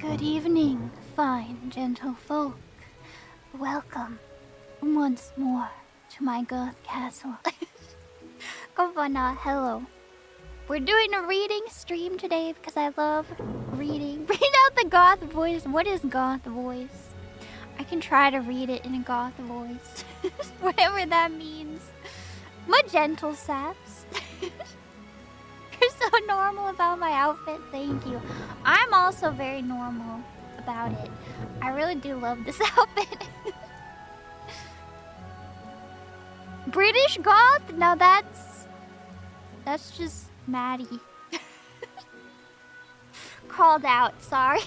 Good evening, fine gentlefolk. Welcome once more to my Goth castle. Fauna, hello. We're doing a reading stream today because I love reading. Read out the Goth voice. What is Goth voice? I can try to read it in a Goth voice. Whatever that means. My gentle saps. You're so normal about my outfit. Thank you. I'm also very normal about it. I really do love this outfit. British Goth? Now that's just Maddie. Called out, sorry.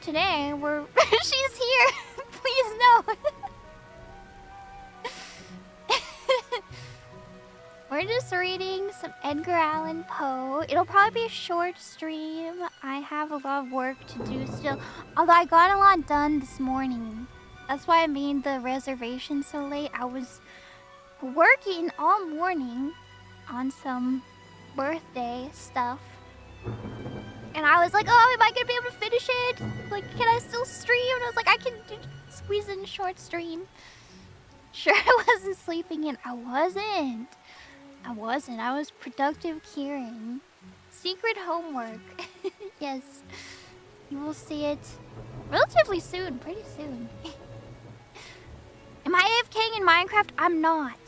Today we're she's here. Please no. We're just reading some Edgar Allan Poe. It'll probably be a short stream. I have a lot of work to do still. Although I got a lot done this morning. That's why I made the reservation so late. I was working all morning on some birthday stuff. And I was like, oh, am I gonna be able to finish it? Like, can I still stream? And I was like, I can squeeze in a short stream. Sure, I wasn't sleeping in. I wasn't. I was productive Kieran. Secret homework. Yes. You will see it relatively soon. Pretty soon. Am I AFKing in Minecraft? I'm not.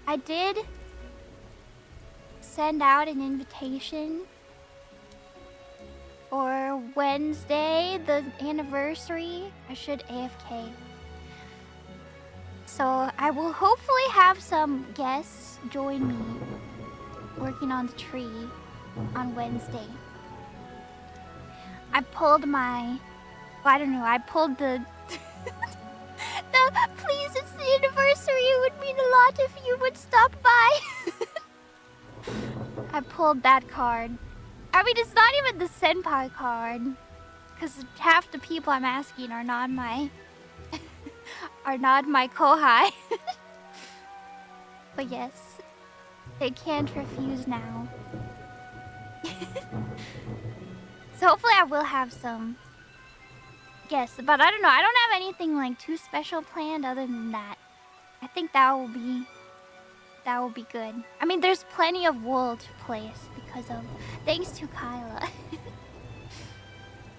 I did send out an invitation for Wednesday, the anniversary. I should AFK. So I will hopefully have some guests join me working on the tree on Wednesday. I pulled my... I don't know, I pulled the... Please, it's the anniversary. It would mean a lot if you would stop by. I pulled that card. I mean, it's not even the senpai card. Because half the people I'm asking are not my... are not my kohai. But yes, they can't refuse now. So hopefully I will have some guests. But I don't know, I don't have anything like too special planned other than that. I think that will be good. I mean, there's plenty of wool to place because of... Thanks to Kyla.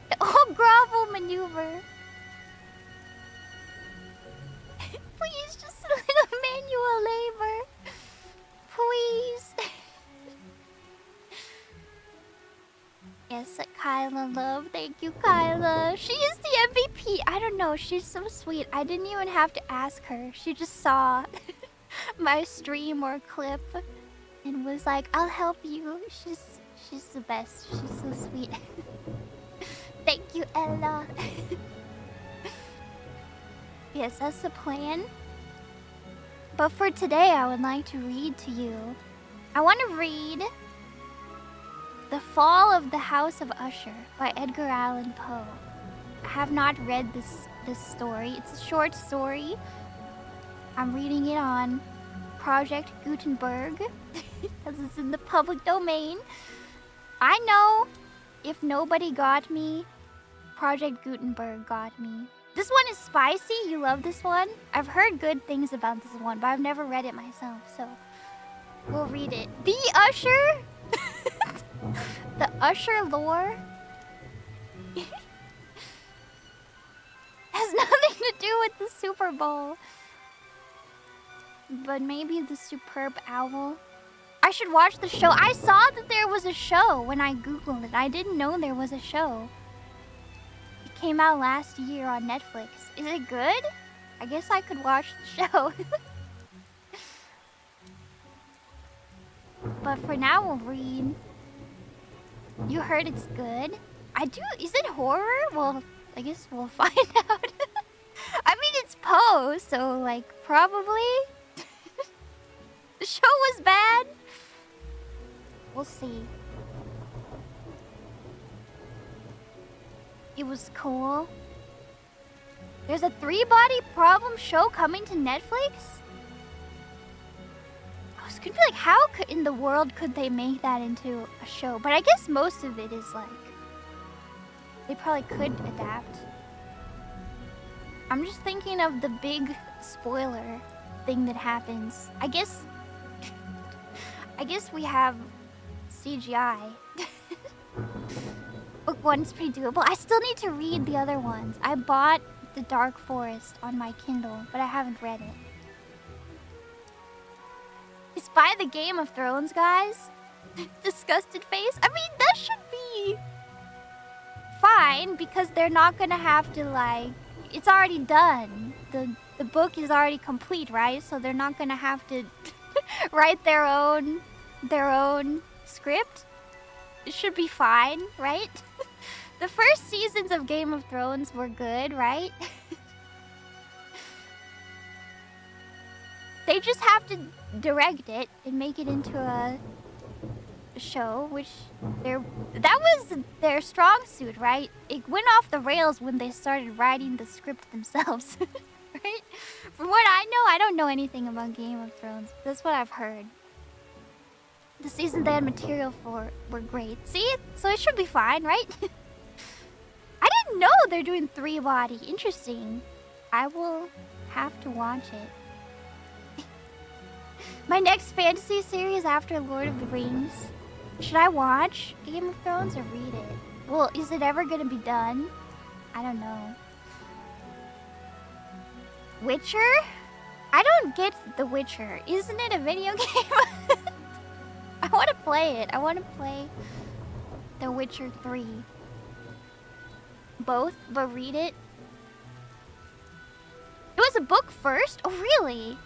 The old grovel maneuver. Please, just a little manual labor. Please. Yes, Kyla love. Thank you, Kyla. She is the MVP. I don't know. She's so sweet. I didn't even have to ask her. She just saw my stream or clip and was like, I'll help you. She's the best. She's so sweet. Thank you, Ella. Yes, that's the plan. But for today, I would like to read to you. I want to read The Fall of the House of Usher by Edgar Allan Poe. I have not read this story. It's a short story. I'm reading it on Project Gutenberg because it's in the public domain. I know if nobody got me, Project Gutenberg got me. This one is spicy. You love this one? I've heard good things about this one, but I've never read it myself, so we'll read it. The Usher? The Usher lore? Has nothing to do with the Super Bowl. But maybe the Superb Owl. I should watch the show. I saw that there was a show when I googled it. I didn't know there was a show. It came out last year on Netflix. Is it good? I guess I could watch the show. But for now, we'll read. You heard it's good? I do. Is it horror? Well, I guess we'll find out. I mean, it's Poe, so, like, probably. The show was bad. We'll see. It was cool. There's a 3-body problem show coming to Netflix? I was could be like, how in the world could they make that into a show? But I guess most of it is like, they probably could adapt. I'm just thinking of the big spoiler thing that happens. I guess we have CGI. Book 1's pretty doable. I still need to read the other ones. I bought The Dark Forest on my Kindle, but I haven't read it. Just buy the Game of Thrones, guys. Disgusted face. I mean, that should be fine because they're not gonna have to like. It's already done. The book is already complete, right? So they're not gonna have to write their own script. It should be fine, right? The first seasons of Game of Thrones were good, right? They just have to direct it and make it into a show, which that was their strong suit, right? It went off the rails when they started writing the script themselves, right? From what I know, I don't know anything about Game of Thrones. That's what I've heard. The seasons they had material for were great. See? So it should be fine, right? I didn't know they're doing 3-body. Interesting. I will have to watch it. My next fantasy series after Lord of the Rings. Should I watch Game of Thrones or read it? Well, is it ever gonna be done? I don't know. Witcher? I don't get The Witcher. Isn't it a video game? I want to play it. I want to play The Witcher 3. Both, but read it. It was a book first? Oh, really?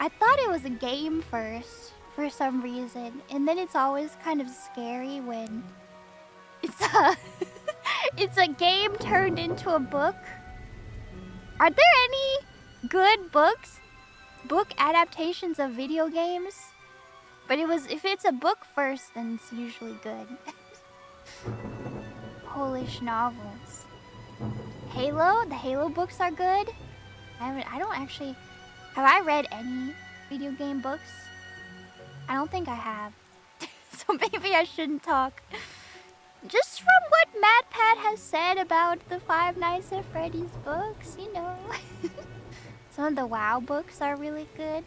I thought it was a game first for some reason. And then it's always kind of scary when it's it's a game turned into a book. Are there any good book adaptations of video games? But if it's a book first, then it's usually good. Polish novels. Halo? The Halo books are good. I don't actually... Have I read any video game books? I don't think I have. So maybe I shouldn't talk. Just from what MatPat has said about the Five Nights at Freddy's books, you know. Some of the WoW books are really good.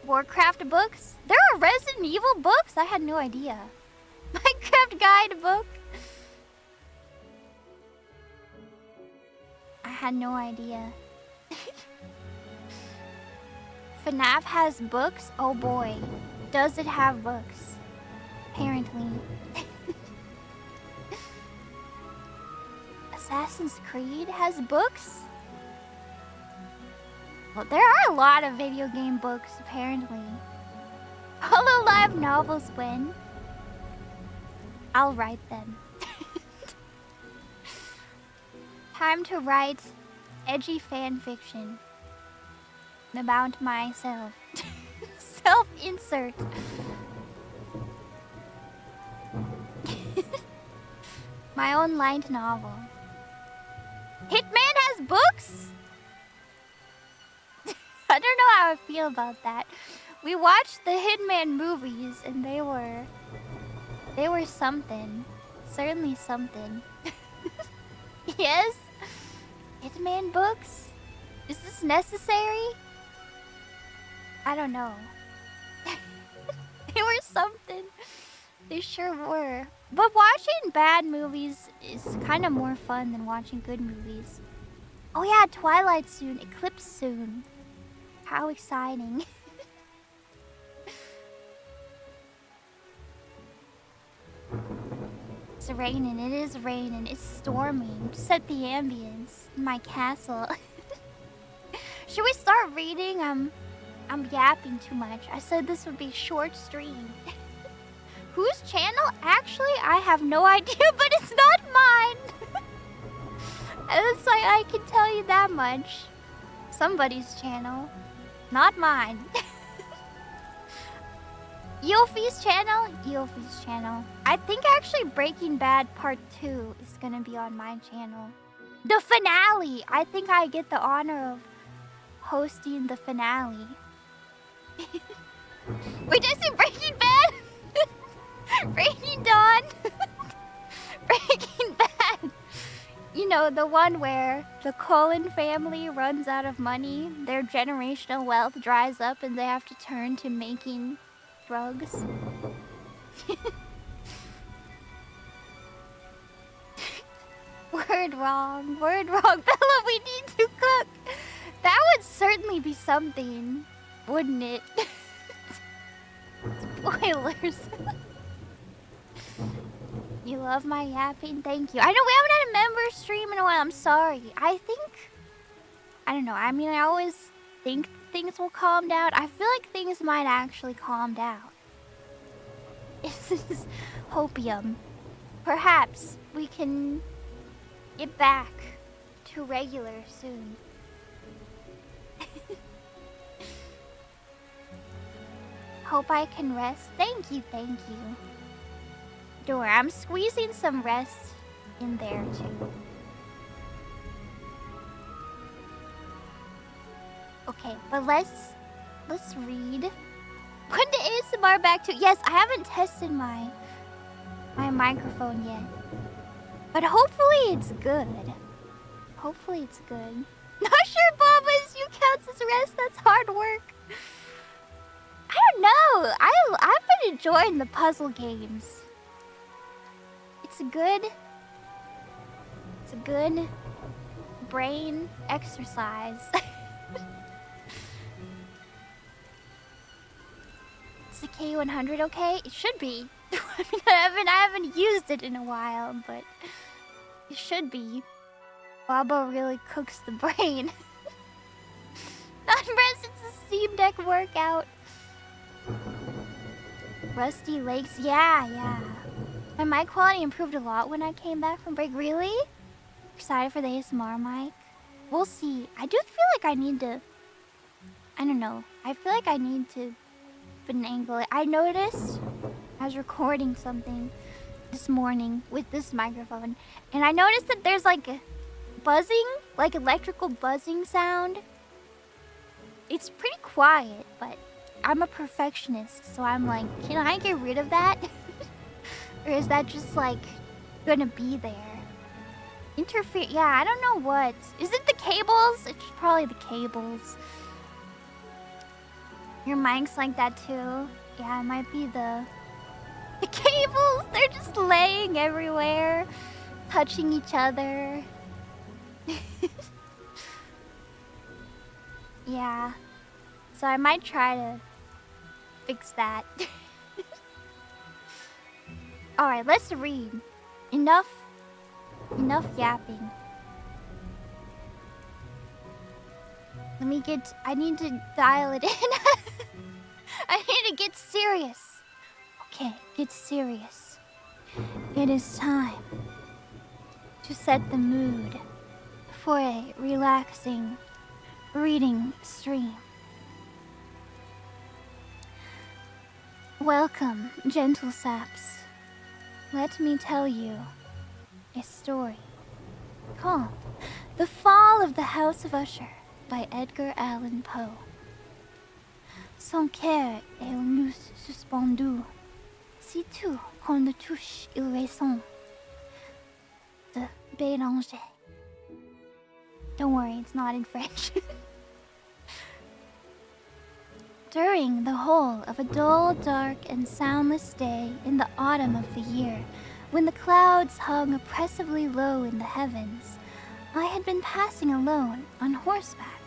Warcraft books? There are Resident Evil books? I had no idea. Minecraft guide book? I had no idea. FNAF has books? Oh boy. Does it have books? Apparently. Assassin's Creed has books? Well, there are a lot of video game books, apparently. Hololive novels win. I'll write them. Time to write edgy fan fiction about myself. Self-insert. My own light novel. Hitman has books? I don't know how I feel about that. We watched the Hitman movies and they were something. Certainly something. Yes? Hitman books? Is this necessary? I don't know. They were something. They sure were. But watching bad movies is kind of more fun than watching good movies. Oh yeah, Twilight soon. Eclipse soon. How exciting. It's raining. It is raining. It's storming. Set the ambience in my castle. Should we start reading? I'm yapping too much. I said this would be short stream. Whose channel? Actually, I have no idea, but it's not mine. It's like I can tell you that much. Somebody's channel. Not mine. Eofy's channel? Eofy's channel. I think actually Breaking Bad Part 2 is gonna be on my channel. The finale! I think I get the honor of hosting the finale. Wait, did I say Breaking Bad? Breaking Dawn? Breaking Bad. You know, the one where the Cullen family runs out of money, their generational wealth dries up, and they have to turn to making drugs. Word wrong. Word wrong. Bella, we need to cook. That would certainly be something, wouldn't it? Spoilers. You love my yapping? Thank you. I know we haven't had a member stream in a while. I'm sorry. I don't know. I mean, I always think things will calm down. I feel like things might actually calm down. This is hopium. Perhaps we can get back to regular soon. Hope I can rest. Thank you, thank you. Don't worry, I'm squeezing some rest in there too. Okay, but let's read. When the ASMR back to? Yes, I haven't tested my microphone yet, but hopefully it's good. Hopefully it's good. Not sure, Babas, you counts as rest. That's hard work. I don't know. I've been enjoying the puzzle games. It's a good brain exercise. Is the K100 okay? It should be. I mean, I haven't used it in a while, but it should be. Baba really cooks the brain. Unrest, it's a Steam Deck workout. Rusty Lakes, yeah. My mic quality improved a lot when I came back from break. Really? Excited for the ASMR mic? We'll see. I do feel like I need to... I don't know. I feel like I need to finagle it. I noticed I was recording something this morning with this microphone, and I noticed that there's like a buzzing, like electrical buzzing sound. It's pretty quiet, but I'm a perfectionist, so I'm like, can I get rid of that? Or is that just like gonna be there? Interfere? Yeah, I don't know what. Is it the cables? It's probably the cables. Your mic's like that too? Yeah, it might be the cables. They're just laying everywhere, touching each other. Yeah. So I might try to fix that. Alright, let's read. Enough yapping. I need to dial it in. I need to get serious. Okay, get serious. It is time to set the mood for a relaxing reading stream. Welcome, gentle saps. Let me tell you a story called The Fall of the House of Usher by Edgar Allan Poe. Son cœur est nu suspendu, si tout qu'on le touche il résonne. De Béranger. Don't worry, it's not in French. During the whole of a dull, dark, and soundless day in the autumn of the year, when the clouds hung oppressively low in the heavens, I had been passing alone on horseback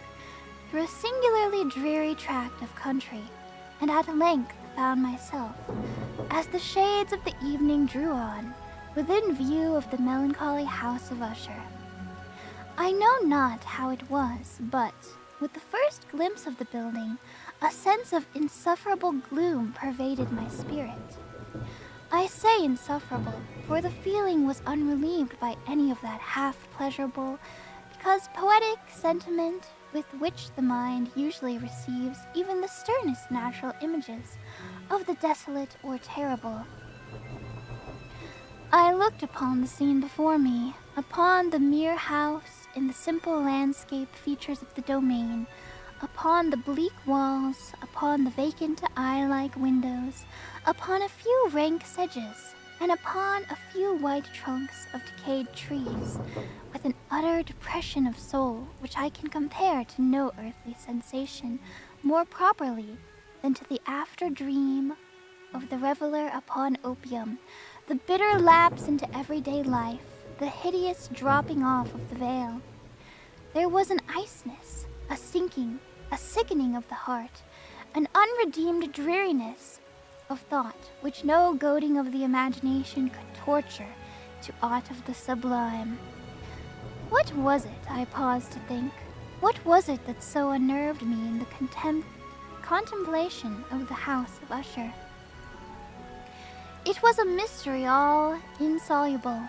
through a singularly dreary tract of country, and at length found myself, as the shades of the evening drew on, within view of the melancholy house of Usher. I know not how it was, but, with the first glimpse of the building, a sense of insufferable gloom pervaded my spirit. I say insufferable, for the feeling was unrelieved by any of that half-pleasurable, because poetic sentiment with which the mind usually receives even the sternest natural images of the desolate or terrible. I looked upon the scene before me, upon the mere house and the simple landscape features of the domain, upon the bleak walls, upon the vacant eye-like windows, upon a few rank sedges, and upon a few white trunks of decayed trees, with an utter depression of soul which I can compare to no earthly sensation more properly than to the after-dream of the reveler upon opium, the bitter lapse into everyday life, the hideous dropping off of the veil. There was an iceness, a sinking, a sickening of the heart, an unredeemed dreariness of thought which no goading of the imagination could torture to aught of the sublime. What was it, I paused to think, what was it that so unnerved me in the contemplation of the house of Usher? It was a mystery all insoluble,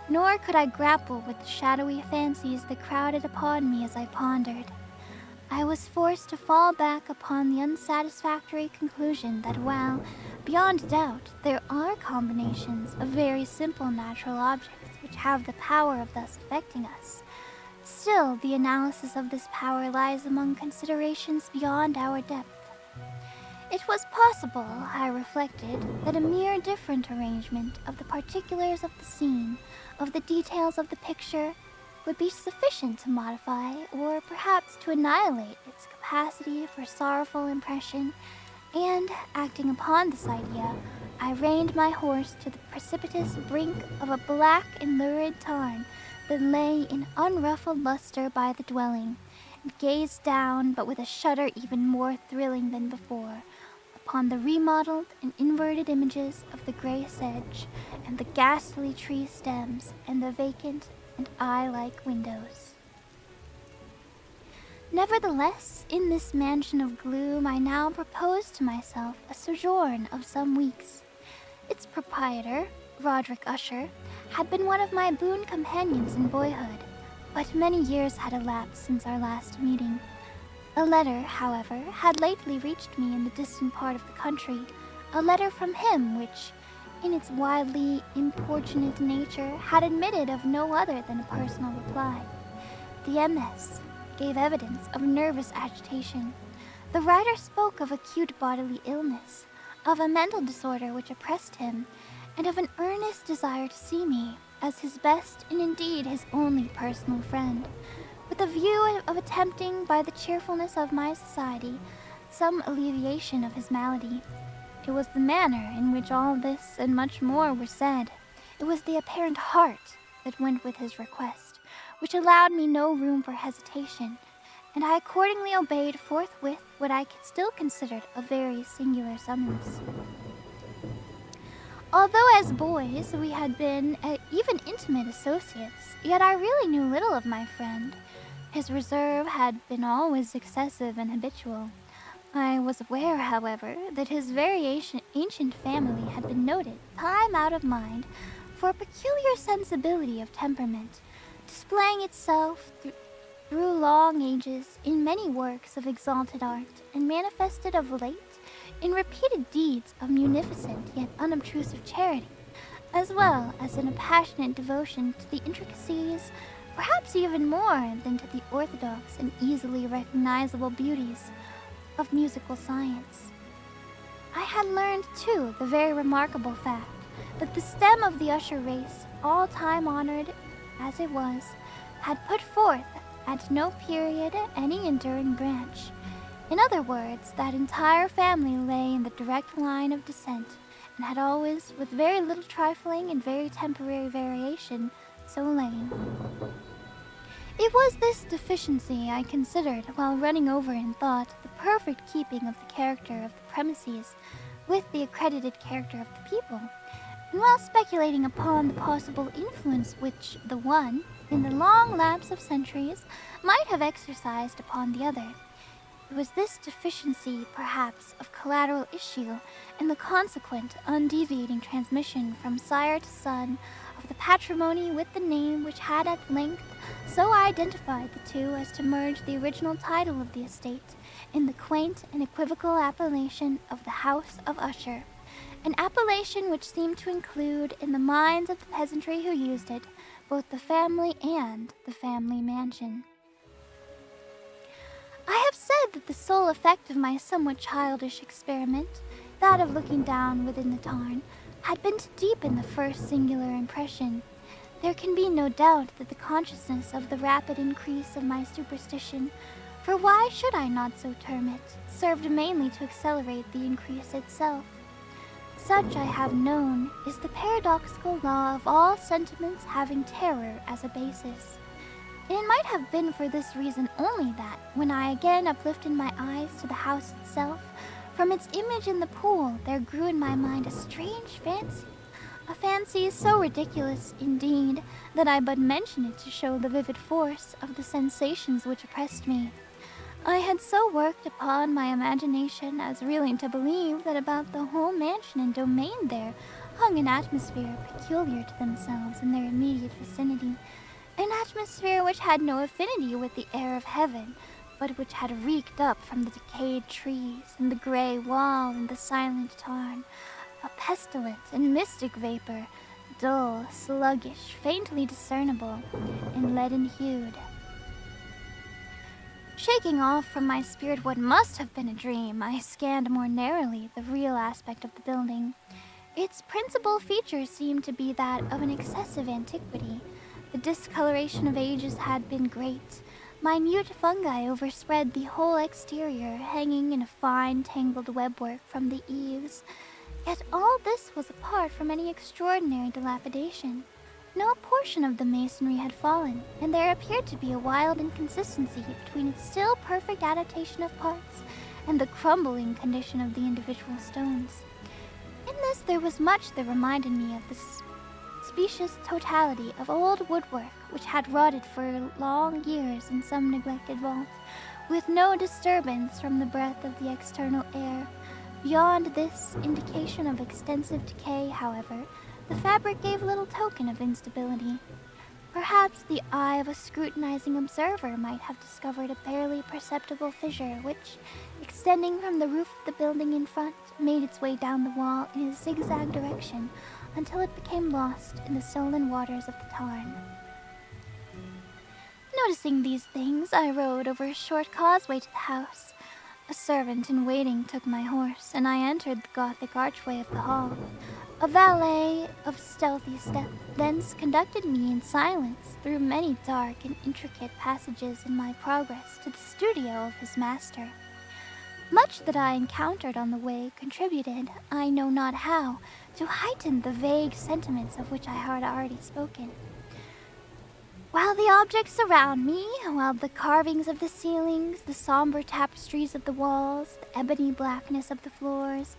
nor could I grapple with the shadowy fancies that crowded upon me as I pondered. I was forced to fall back upon the unsatisfactory conclusion that while, beyond doubt, there are combinations of very simple natural objects which have the power of thus affecting us, still the analysis of this power lies among considerations beyond our depth. It was possible, I reflected, that a mere different arrangement of the particulars of the scene, of the details of the picture, would be sufficient to modify, or perhaps to annihilate, its capacity for sorrowful impression, and, acting upon this idea, I reined my horse to the precipitous brink of a black and lurid tarn that lay in unruffled luster by the dwelling, and gazed down, but with a shudder even more thrilling than before, upon the remodeled and inverted images of the gray sedge, and the ghastly tree stems, and the vacant and eye-like windows. Nevertheless, in this mansion of gloom, I now proposed to myself a sojourn of some weeks. Its proprietor, Roderick Usher, had been one of my boon companions in boyhood, but many years had elapsed since our last meeting. A letter, however, had lately reached me in the distant part of the country, a letter from him which, in its widely importunate nature, had admitted of no other than a personal reply. The MS gave evidence of nervous agitation. The writer spoke of acute bodily illness, of a mental disorder which oppressed him, and of an earnest desire to see me, as his best and indeed his only personal friend, with a view of attempting, by the cheerfulness of my society, some alleviation of his malady. It was the manner in which all this and much more were said, it was the apparent heart that went with his request, which allowed me no room for hesitation, and I accordingly obeyed forthwith what I still considered a very singular summons. Although as boys we had been even intimate associates, yet I really knew little of my friend. His reserve had been always excessive and habitual. I was aware, however, that his very ancient family had been noted, time out of mind, for a peculiar sensibility of temperament, displaying itself through long ages in many works of exalted art, and manifested of late in repeated deeds of munificent yet unobtrusive charity, as well as in a passionate devotion to the intricacies, perhaps even more than to the orthodox and easily recognizable beauties of musical science. I had learned, too, the very remarkable fact that the stem of the Usher race, all time honored as it was, had put forth at no period any enduring branch. In other words, that entire family lay in the direct line of descent, and had always, with very little trifling and very temporary variation, so lain. It was this deficiency I considered while running over in thought the perfect keeping of the character of the premises with the accredited character of the people, and while speculating upon the possible influence which the one, in the long lapse of centuries, might have exercised upon the other. It was this deficiency, perhaps, of collateral issue, and the consequent undeviating transmission from sire to son of the patrimony with the name which had at length so identified the two as to merge the original title of the estate in the quaint and equivocal appellation of the House of Usher, an appellation which seemed to include, in the minds of the peasantry who used it, both the family and the family mansion. I have said said that the sole effect of my somewhat childish experiment, that of looking down within the tarn, had been to deepen the first singular impression. There can be no doubt that the consciousness of the rapid increase of my superstition, for why should I not so term it, served mainly to accelerate the increase itself. Such, I have known, is the paradoxical law of all sentiments having terror as a basis. And it might have been for this reason only that, when I again uplifted my eyes to the house itself, from its image in the pool there grew in my mind a strange fancy. A fancy so ridiculous, indeed, that I but mention it to show the vivid force of the sensations which oppressed me. I had so worked upon my imagination as really to believe that about the whole mansion and domain there hung an atmosphere peculiar to themselves in their immediate vicinity, an atmosphere which had no affinity with the air of heaven, but which had reeked up from the decayed trees and the gray wall and the silent tarn, a pestilent and mystic vapor, dull, sluggish, faintly discernible, and leaden-hued. Shaking off from my spirit what must have been a dream, I scanned more narrowly the real aspect of the building. Its principal features seemed to be that of an excessive antiquity. The discoloration of ages had been great. Minute fungi overspread the whole exterior, hanging in a fine tangled webwork from the eaves. Yet all this was apart from any extraordinary dilapidation. No portion of the masonry had fallen, and there appeared to be a wild inconsistency between its still perfect adaptation of parts and the crumbling condition of the individual stones. In this there was much that reminded me of the specious totality of old woodwork which had rotted for long years in some neglected vault, with no disturbance from the breath of the external air. Beyond this indication of extensive decay, however, the fabric gave little token of instability. Perhaps the eye of a scrutinizing observer might have discovered a barely perceptible fissure which, extending from the roof of the building in front, made its way down the wall in a zigzag direction until it became lost in the sullen waters of the tarn. Noticing these things, I rode over a short causeway to the house. A servant in waiting took my horse, and I entered the Gothic archway of the hall. A valet of stealthy step thence conducted me in silence through many dark and intricate passages in my progress to the studio of his master. Much that I encountered on the way contributed, I know not how, to heighten the vague sentiments of which I had already spoken. While the objects around me, while the carvings of the ceilings, the somber tapestries of the walls, the ebony blackness of the floors,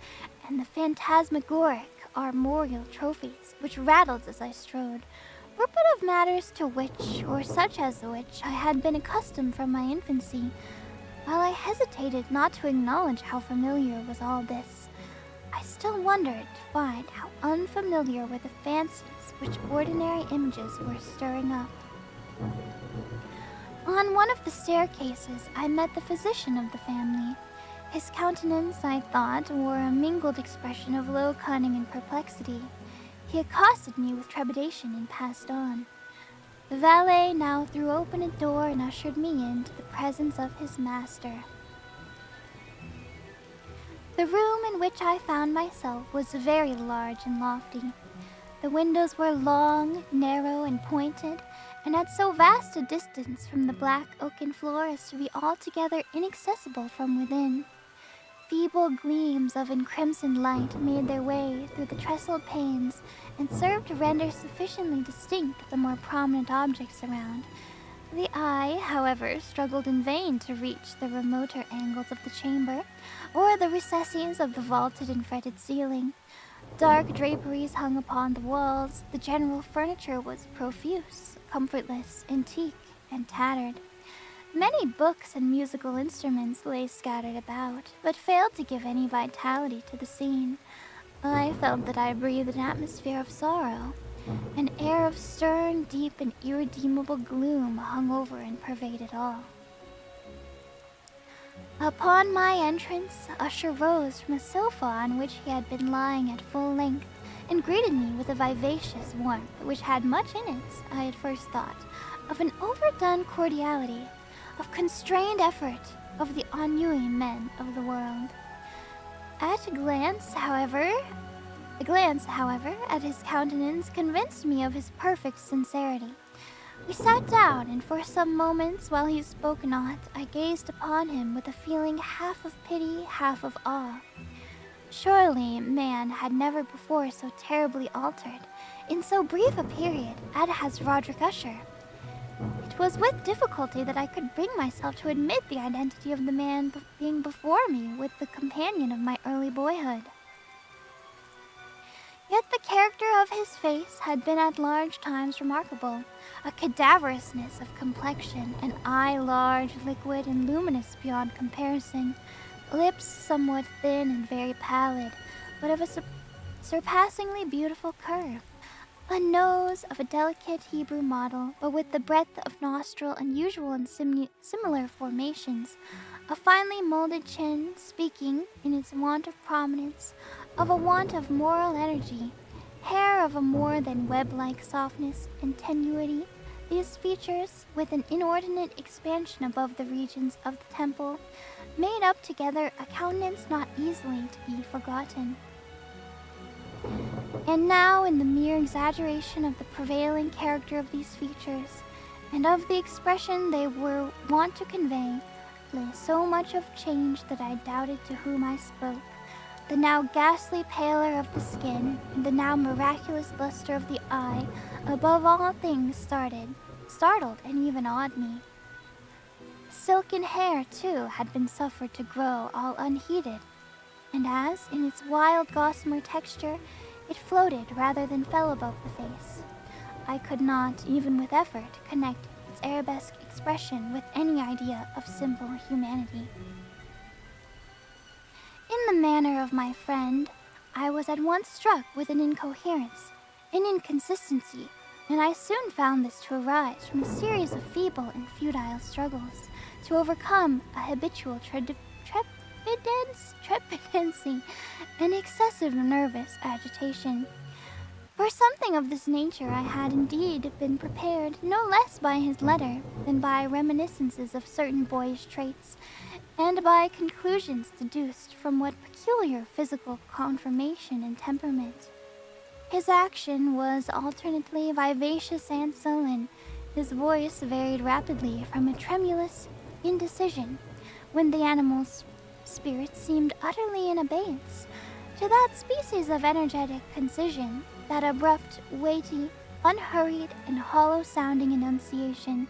and the phantasmagoric armorial trophies which rattled as I strode, were but of matters to which, or such as which, I had been accustomed from my infancy, while I hesitated not to acknowledge how familiar was all this, I still wondered to find how unfamiliar were the fancies which ordinary images were stirring up. On one of the staircases, I met the physician of the family. His countenance, I thought, wore a mingled expression of low cunning and perplexity. He accosted me with trepidation and passed on. The valet now threw open a door and ushered me into the presence of his master. The room in which I found myself was very large and lofty. The windows were long, narrow, and pointed, and at so vast a distance from the black oaken floor as to be altogether inaccessible from within. Feeble gleams of encrimsoned light made their way through the trestled panes and served to render sufficiently distinct the more prominent objects around. The eye, however, struggled in vain to reach the remoter angles of the chamber, or the recesses of the vaulted and fretted ceiling. Dark draperies hung upon the walls. The general furniture was profuse, comfortless, antique, and tattered. Many books and musical instruments lay scattered about, but failed to give any vitality to the scene. I felt that I breathed an atmosphere of sorrow. An air of stern, deep, and irredeemable gloom hung over and pervaded all. Upon my entrance, Usher rose from a sofa on which he had been lying at full length, and greeted me with a vivacious warmth which had much in it, I at first thought, of an overdone cordiality, of constrained effort, of the ennui men of the world. A glance, however, at his countenance convinced me of his perfect sincerity. We sat down, and for some moments, while he spoke not, I gazed upon him with a feeling half of pity, half of awe. Surely man had never before so terribly altered, in so brief a period, as has Roderick Usher. It was with difficulty that I could bring myself to admit the identity of the man being before me with the companion of my early boyhood. Yet the character of his face had been at large times remarkable, a cadaverousness of complexion, an eye large, liquid, and luminous beyond comparison, lips somewhat thin and very pallid, but of a surpassingly beautiful curve, a nose of a delicate Hebrew model, but with the breadth of nostril unusual in similar formations, a finely molded chin, speaking, in its want of prominence, of a want of moral energy, hair of a more than web-like softness and tenuity. These features, with an inordinate expansion above the regions of the temple, made up together a countenance not easily to be forgotten. And now, in the mere exaggeration of the prevailing character of these features, and of the expression they were wont to convey, lay so much of change that I doubted to whom I spoke. The now ghastly pallor of the skin, and the now miraculous luster of the eye, above all things startled and even awed me. Silken hair, too, had been suffered to grow all unheeded, and as, in its wild gossamer texture, it floated rather than fell above the face, I could not, even with effort, connect its arabesque expression with any idea of simple humanity. In the manner of my friend, I was at once struck with an incoherence, an inconsistency, and I soon found this to arise from a series of feeble and futile struggles to overcome a habitual trepidancy and excessive nervous agitation. For something of this nature I had indeed been prepared no less by his letter than by reminiscences of certain boyish traits, and by conclusions deduced from what peculiar physical conformation and temperament. His action was alternately vivacious and sullen. His voice varied rapidly from a tremulous indecision, when the animal's spirit seemed utterly in abeyance, to that species of energetic concision, that abrupt, weighty, unhurried, and hollow-sounding enunciation,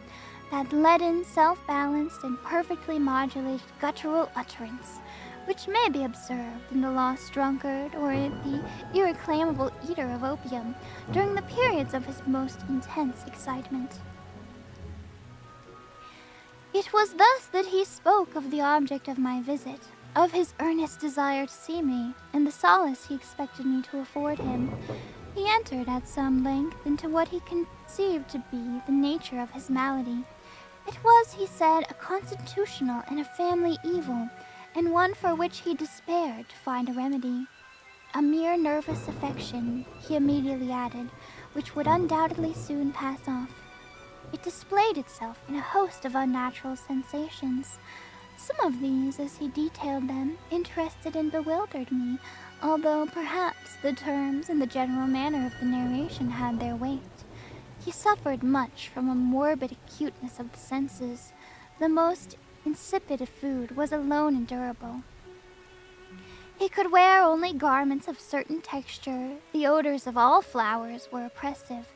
that leaden, self-balanced, and perfectly modulated guttural utterance, which may be observed in the lost drunkard or in the irreclaimable eater of opium during the periods of his most intense excitement. It was thus that he spoke of the object of my visit, of his earnest desire to see me, and the solace he expected me to afford him. He entered at some length into what he conceived to be the nature of his malady. It was, he said, a constitutional and a family evil, and one for which he despaired to find a remedy. A mere nervous affection, he immediately added, which would undoubtedly soon pass off. It displayed itself in a host of unnatural sensations. Some of these, as he detailed them, interested and bewildered me, although perhaps the terms and the general manner of the narration had their weight. He suffered much from a morbid acuteness of the senses. The most insipid of food was alone endurable. He could wear only garments of certain texture. The odors of all flowers were oppressive.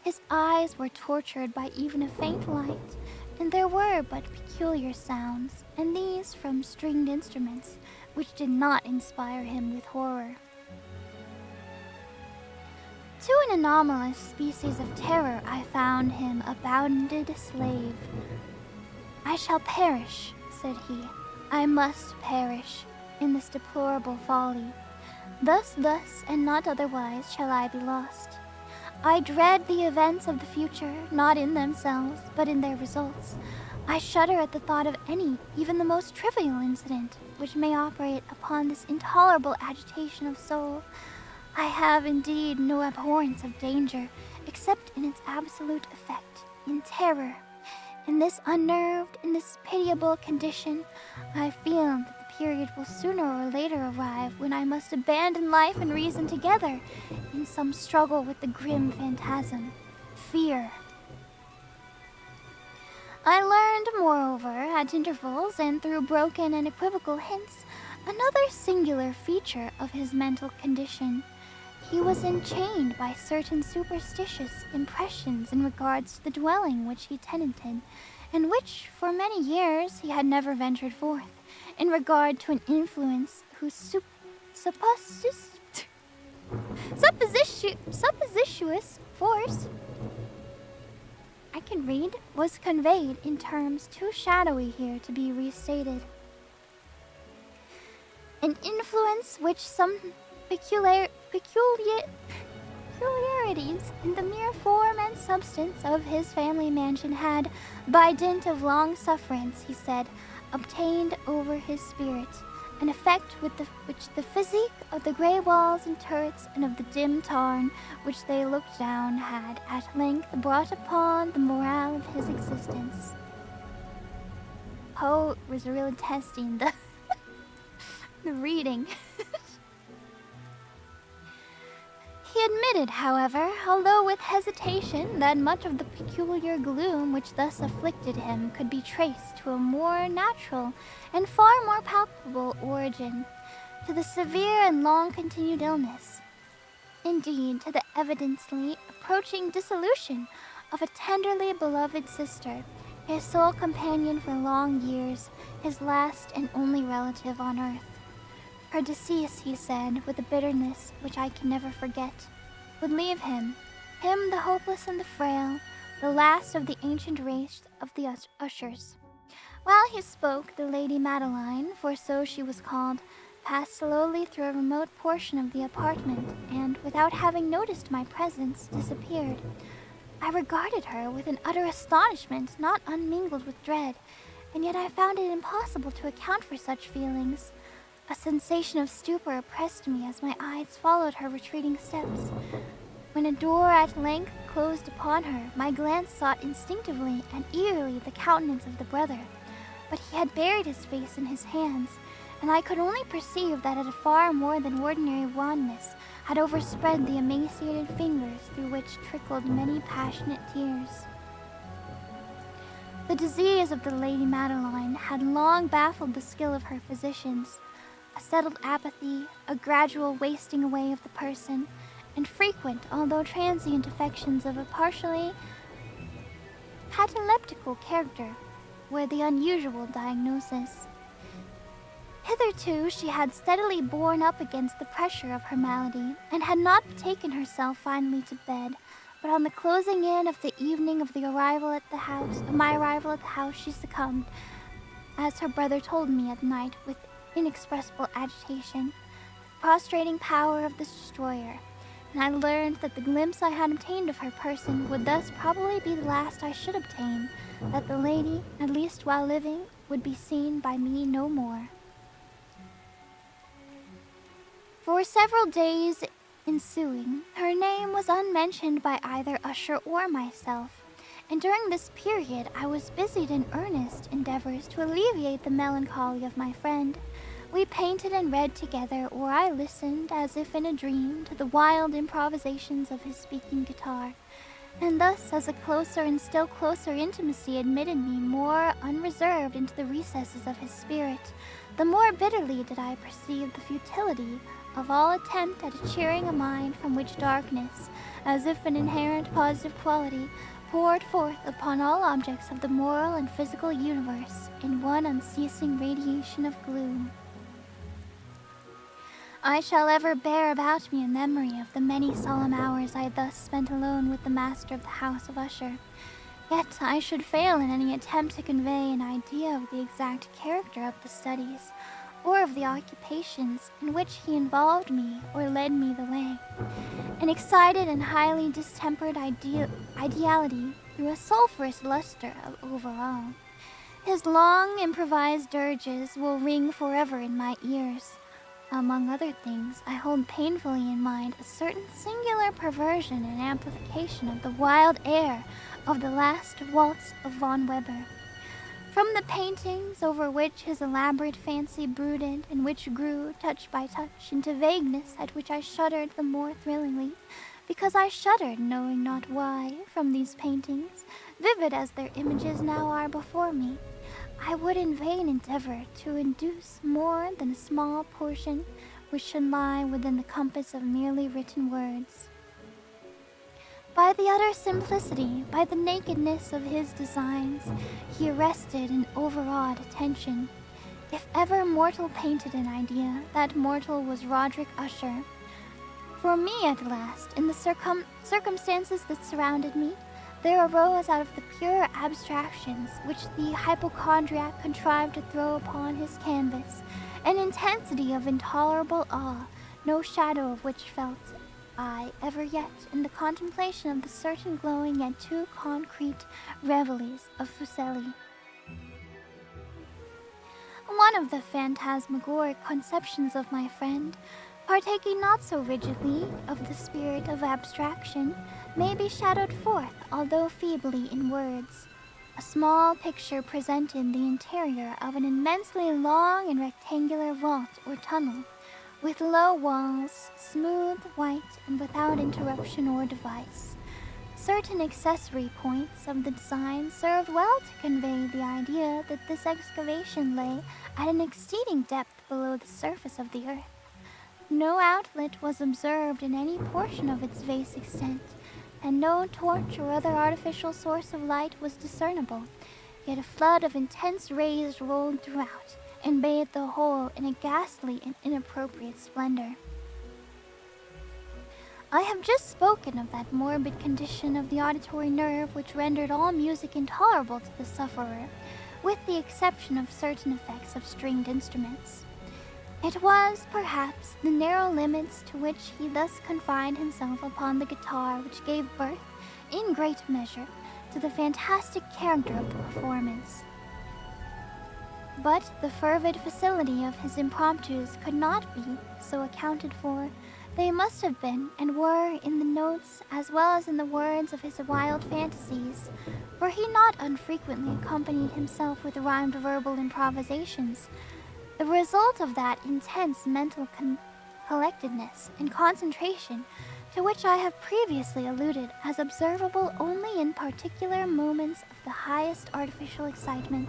His eyes were tortured by even a faint light, and there were but peculiar sounds, and these from stringed instruments, which did not inspire him with horror. To an anomalous species of terror I found him a bounden slave. "I shall perish," said he. "I must perish in this deplorable folly. Thus, and not otherwise, shall I be lost. I dread the events of the future, not in themselves, but in their results. I shudder at the thought of any, even the most trivial incident, which may operate upon this intolerable agitation of soul. I have indeed no abhorrence of danger, except in its absolute effect, in terror. In this unnerved, in this pitiable condition, I feel that the period will sooner or later arrive when I must abandon life and reason together in some struggle with the grim phantasm, fear. I learned, moreover, at intervals and through broken and equivocal hints, another singular feature of his mental condition. He was enchained by certain superstitious impressions in regards to the dwelling which he tenanted, and which, for many years, he had never ventured forth, in regard to an influence whose supposititious force, I can read, was conveyed in terms too shadowy here to be restated. An influence which some peculiarities in the mere form and substance of his family mansion had, by dint of long sufferance, he said, obtained over his spirit, an effect which the physique of the grey walls and turrets and of the dim tarn which they looked down had at length brought upon the morale of his existence. Poe was really testing the the reading. He admitted, however, although with hesitation, that much of the peculiar gloom which thus afflicted him could be traced to a more natural and far more palpable origin, to the severe and long-continued illness. Indeed, to the evidently approaching dissolution of a tenderly beloved sister, his sole companion for long years, his last and only relative on earth. Her decease, he said, with a bitterness which I can never forget, would leave him the hopeless and the frail, the last of the ancient race of the ushers. While he spoke, the Lady Madeline, for so she was called, passed slowly through a remote portion of the apartment, and, without having noticed my presence, disappeared. I regarded her with an utter astonishment, not unmingled with dread, and yet I found it impossible to account for such feelings. A sensation of stupor oppressed me as my eyes followed her retreating steps. When a door at length closed upon her, my glance sought instinctively and eagerly the countenance of the brother, but he had buried his face in his hands, and I could only perceive that a far more than ordinary wanness had overspread the emaciated fingers through which trickled many passionate tears. The disease of the Lady Madeline had long baffled the skill of her physicians. A settled apathy, a gradual wasting away of the person, and frequent, although transient, affections of a partially cataleptical character were the unusual diagnosis. Hitherto she had steadily borne up against the pressure of her malady, and had not betaken herself finally to bed, but on the closing in of the evening of my arrival at the house, she succumbed, as her brother told me at night with inexpressible agitation, the prostrating power of the destroyer, and I learned that the glimpse I had obtained of her person would thus probably be the last I should obtain, that the lady, at least while living, would be seen by me no more. For several days ensuing, her name was unmentioned by either Usher or myself, and during this period I was busied in earnest endeavors to alleviate the melancholy of my friend. We painted and read together, or I listened, as if in a dream, to the wild improvisations of his speaking guitar, and thus, as a closer and still closer intimacy admitted me more unreserved into the recesses of his spirit, the more bitterly did I perceive the futility of all attempt at cheering a mind from which darkness, as if an inherent positive quality, poured forth upon all objects of the moral and physical universe in one unceasing radiation of gloom. I shall ever bear about me a memory of the many solemn hours I thus spent alone with the master of the house of Usher. Yet I should fail in any attempt to convey an idea of the exact character of the studies, or of the occupations in which he involved me or led me the way. An excited and highly distempered ideality threw a sulphurous luster over all. His long improvised dirges will ring forever in my ears. Among other things, I hold painfully in mind a certain singular perversion and amplification of the wild air of the last waltz of von Weber. From the paintings over which his elaborate fancy brooded, and which grew, touch by touch, into vagueness at which I shuddered the more thrillingly, because I shuddered knowing not why, from these paintings, vivid as their images now are before me, I would in vain endeavor to induce more than a small portion which should lie within the compass of merely written words. By the utter simplicity, by the nakedness of his designs, he arrested and overawed attention. If ever mortal painted an idea, that mortal was Roderick Usher. For me, at last, in the circumstances that surrounded me, there arose out of the pure abstractions which the hypochondriac contrived to throw upon his canvas an intensity of intolerable awe, no shadow of which felt I ever yet in the contemplation of the certain glowing yet too concrete reveries of Fuseli. One of the phantasmagoric conceptions of my friend, partaking not so rigidly of the spirit of abstraction, may be shadowed forth, although feebly, in words. A small picture presented the interior of an immensely long and rectangular vault or tunnel, with low walls, smooth, white, and without interruption or device. Certain accessory points of the design served well to convey the idea that this excavation lay at an exceeding depth below the surface of the earth. No outlet was observed in any portion of its vast extent, and no torch or other artificial source of light was discernible, yet a flood of intense rays rolled throughout, and bathed the whole in a ghastly and inappropriate splendor. I have just spoken of that morbid condition of the auditory nerve which rendered all music intolerable to the sufferer, with the exception of certain effects of stringed instruments. It was, perhaps, the narrow limits to which he thus confined himself upon the guitar which gave birth, in great measure, to the fantastic character of the performance. But the fervid facility of his impromptus could not be so accounted for. They must have been, and were, in the notes as well as in the words of his wild fantasies, for he not unfrequently accompanied himself with rhymed verbal improvisations, the result of that intense mental collectedness and concentration to which I have previously alluded as observable only in particular moments of the highest artificial excitement.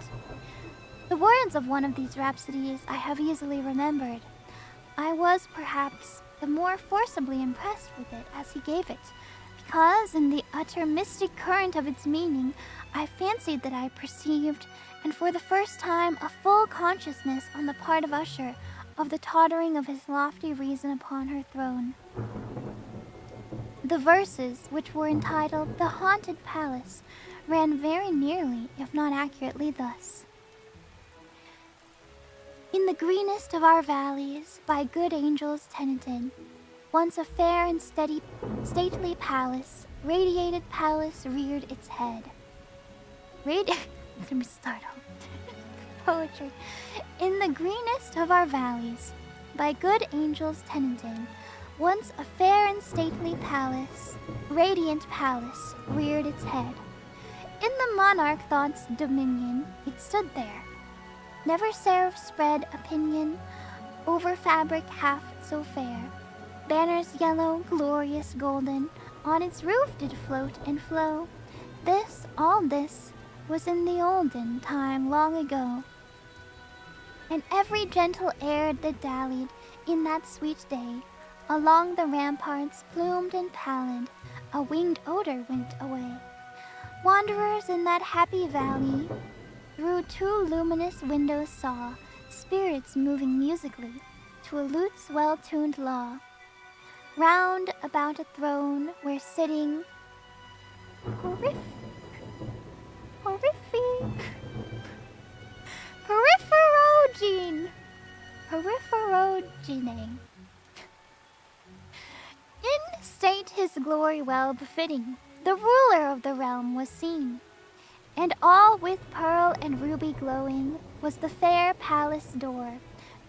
The words of one of these rhapsodies I have easily remembered. I was, perhaps, the more forcibly impressed with it as he gave it, because in the utter mystic current of its meaning, I fancied that I perceived, and for the first time, a full consciousness on the part of Usher of the tottering of his lofty reason upon her throne. The verses, which were entitled The Haunted Palace, ran very nearly, if not accurately, thus. In the greenest of our valleys, by good angels tenanted, once a fair and stately palace, radiated palace reared its head. Let me start off. Poetry. In the greenest of our valleys, by good angels tenanted, once a fair and stately palace, radiant palace, reared its head. In the monarch thought's dominion, it stood there. Never seraph spread opinion over fabric half so fair. Banners yellow, glorious, golden, on its roof did float and flow. This, all this, was in the olden time long ago. And every gentle air that dallied in that sweet day, along the ramparts plumed and pallid, a winged odor went away. Wanderers in that happy valley, through two luminous windows saw spirits moving musically to a lute's well-tuned law. Round about a throne where sitting horrific Peripherogene. In state his glory well befitting, the ruler of the realm was seen, and all with pearl and ruby glowing was the fair palace door,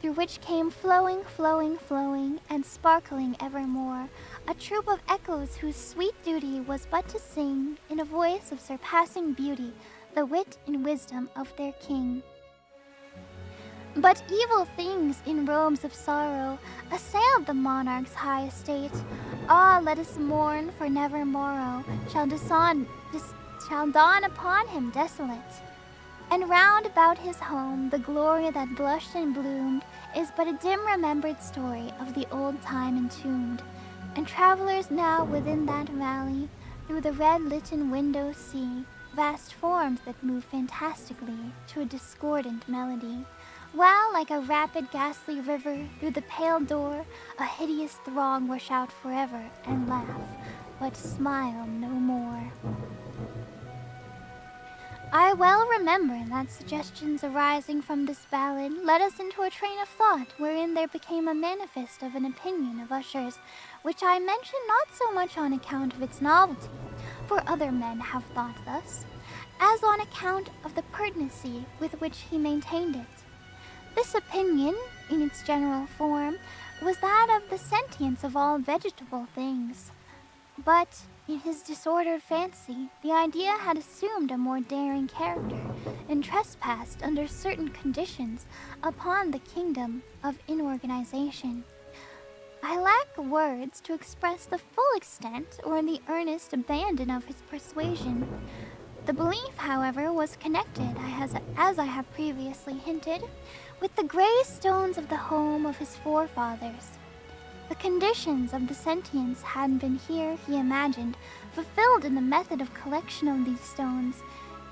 through which came flowing, flowing, flowing, and sparkling evermore, a troop of echoes whose sweet duty was but to sing, in a voice of surpassing beauty, the wit and wisdom of their king. But evil things in robes of sorrow assailed the monarch's high estate. Ah, let us mourn, for never morrow shall dawn upon him desolate. And round about his home the glory that blushed and bloomed is but a dim remembered story of the old time entombed. And travelers now within that valley through the red-litten windows see vast forms that move fantastically to a discordant melody. While, like a rapid, ghastly river, through the pale door, a hideous throng will shout forever and laugh, but smile no more. I well remember that suggestions arising from this ballad led us into a train of thought wherein there became a manifest of an opinion of Usher's, which I mention not so much on account of its novelty, for other men have thought thus, as on account of the pertinency with which he maintained it. This opinion, in its general form, was that of the sentience of all vegetable things. But, in his disordered fancy, the idea had assumed a more daring character, and trespassed under certain conditions upon the kingdom of inorganization. I lack words to express the full extent or the earnest abandon of his persuasion. The belief, however, was connected, as I have previously hinted, with the gray stones of the home of his forefathers. The conditions of the sentience had been here, he imagined, fulfilled in the method of collection of these stones,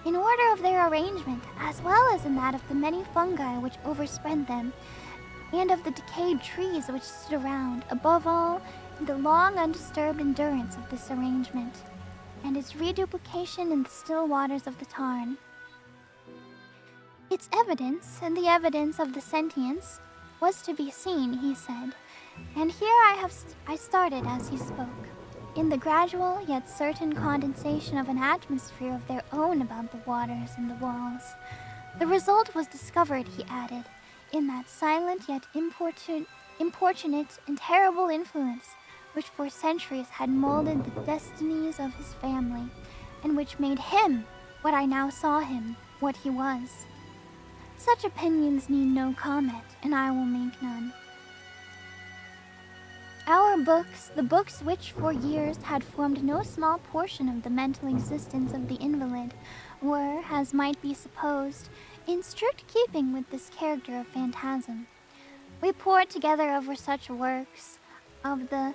in order of their arrangement, as well as in that of the many fungi which overspread them, and of the decayed trees which stood around, above all, in the long undisturbed endurance of this arrangement, and its reduplication in the still waters of the Tarn. Its evidence, and the evidence of the sentience, was to be seen, he said, and here I started as he spoke, in the gradual yet certain condensation of an atmosphere of their own about the waters and the walls. The result was discovered, he added, in that silent yet importunate and terrible influence which for centuries had molded the destinies of his family, and which made him, what I now saw him, what he was. Such opinions need no comment, and I will make none. Our books, the books which for years had formed no small portion of the mental existence of the invalid, were, as might be supposed, in strict keeping with this character of phantasm. We pored together over such works of the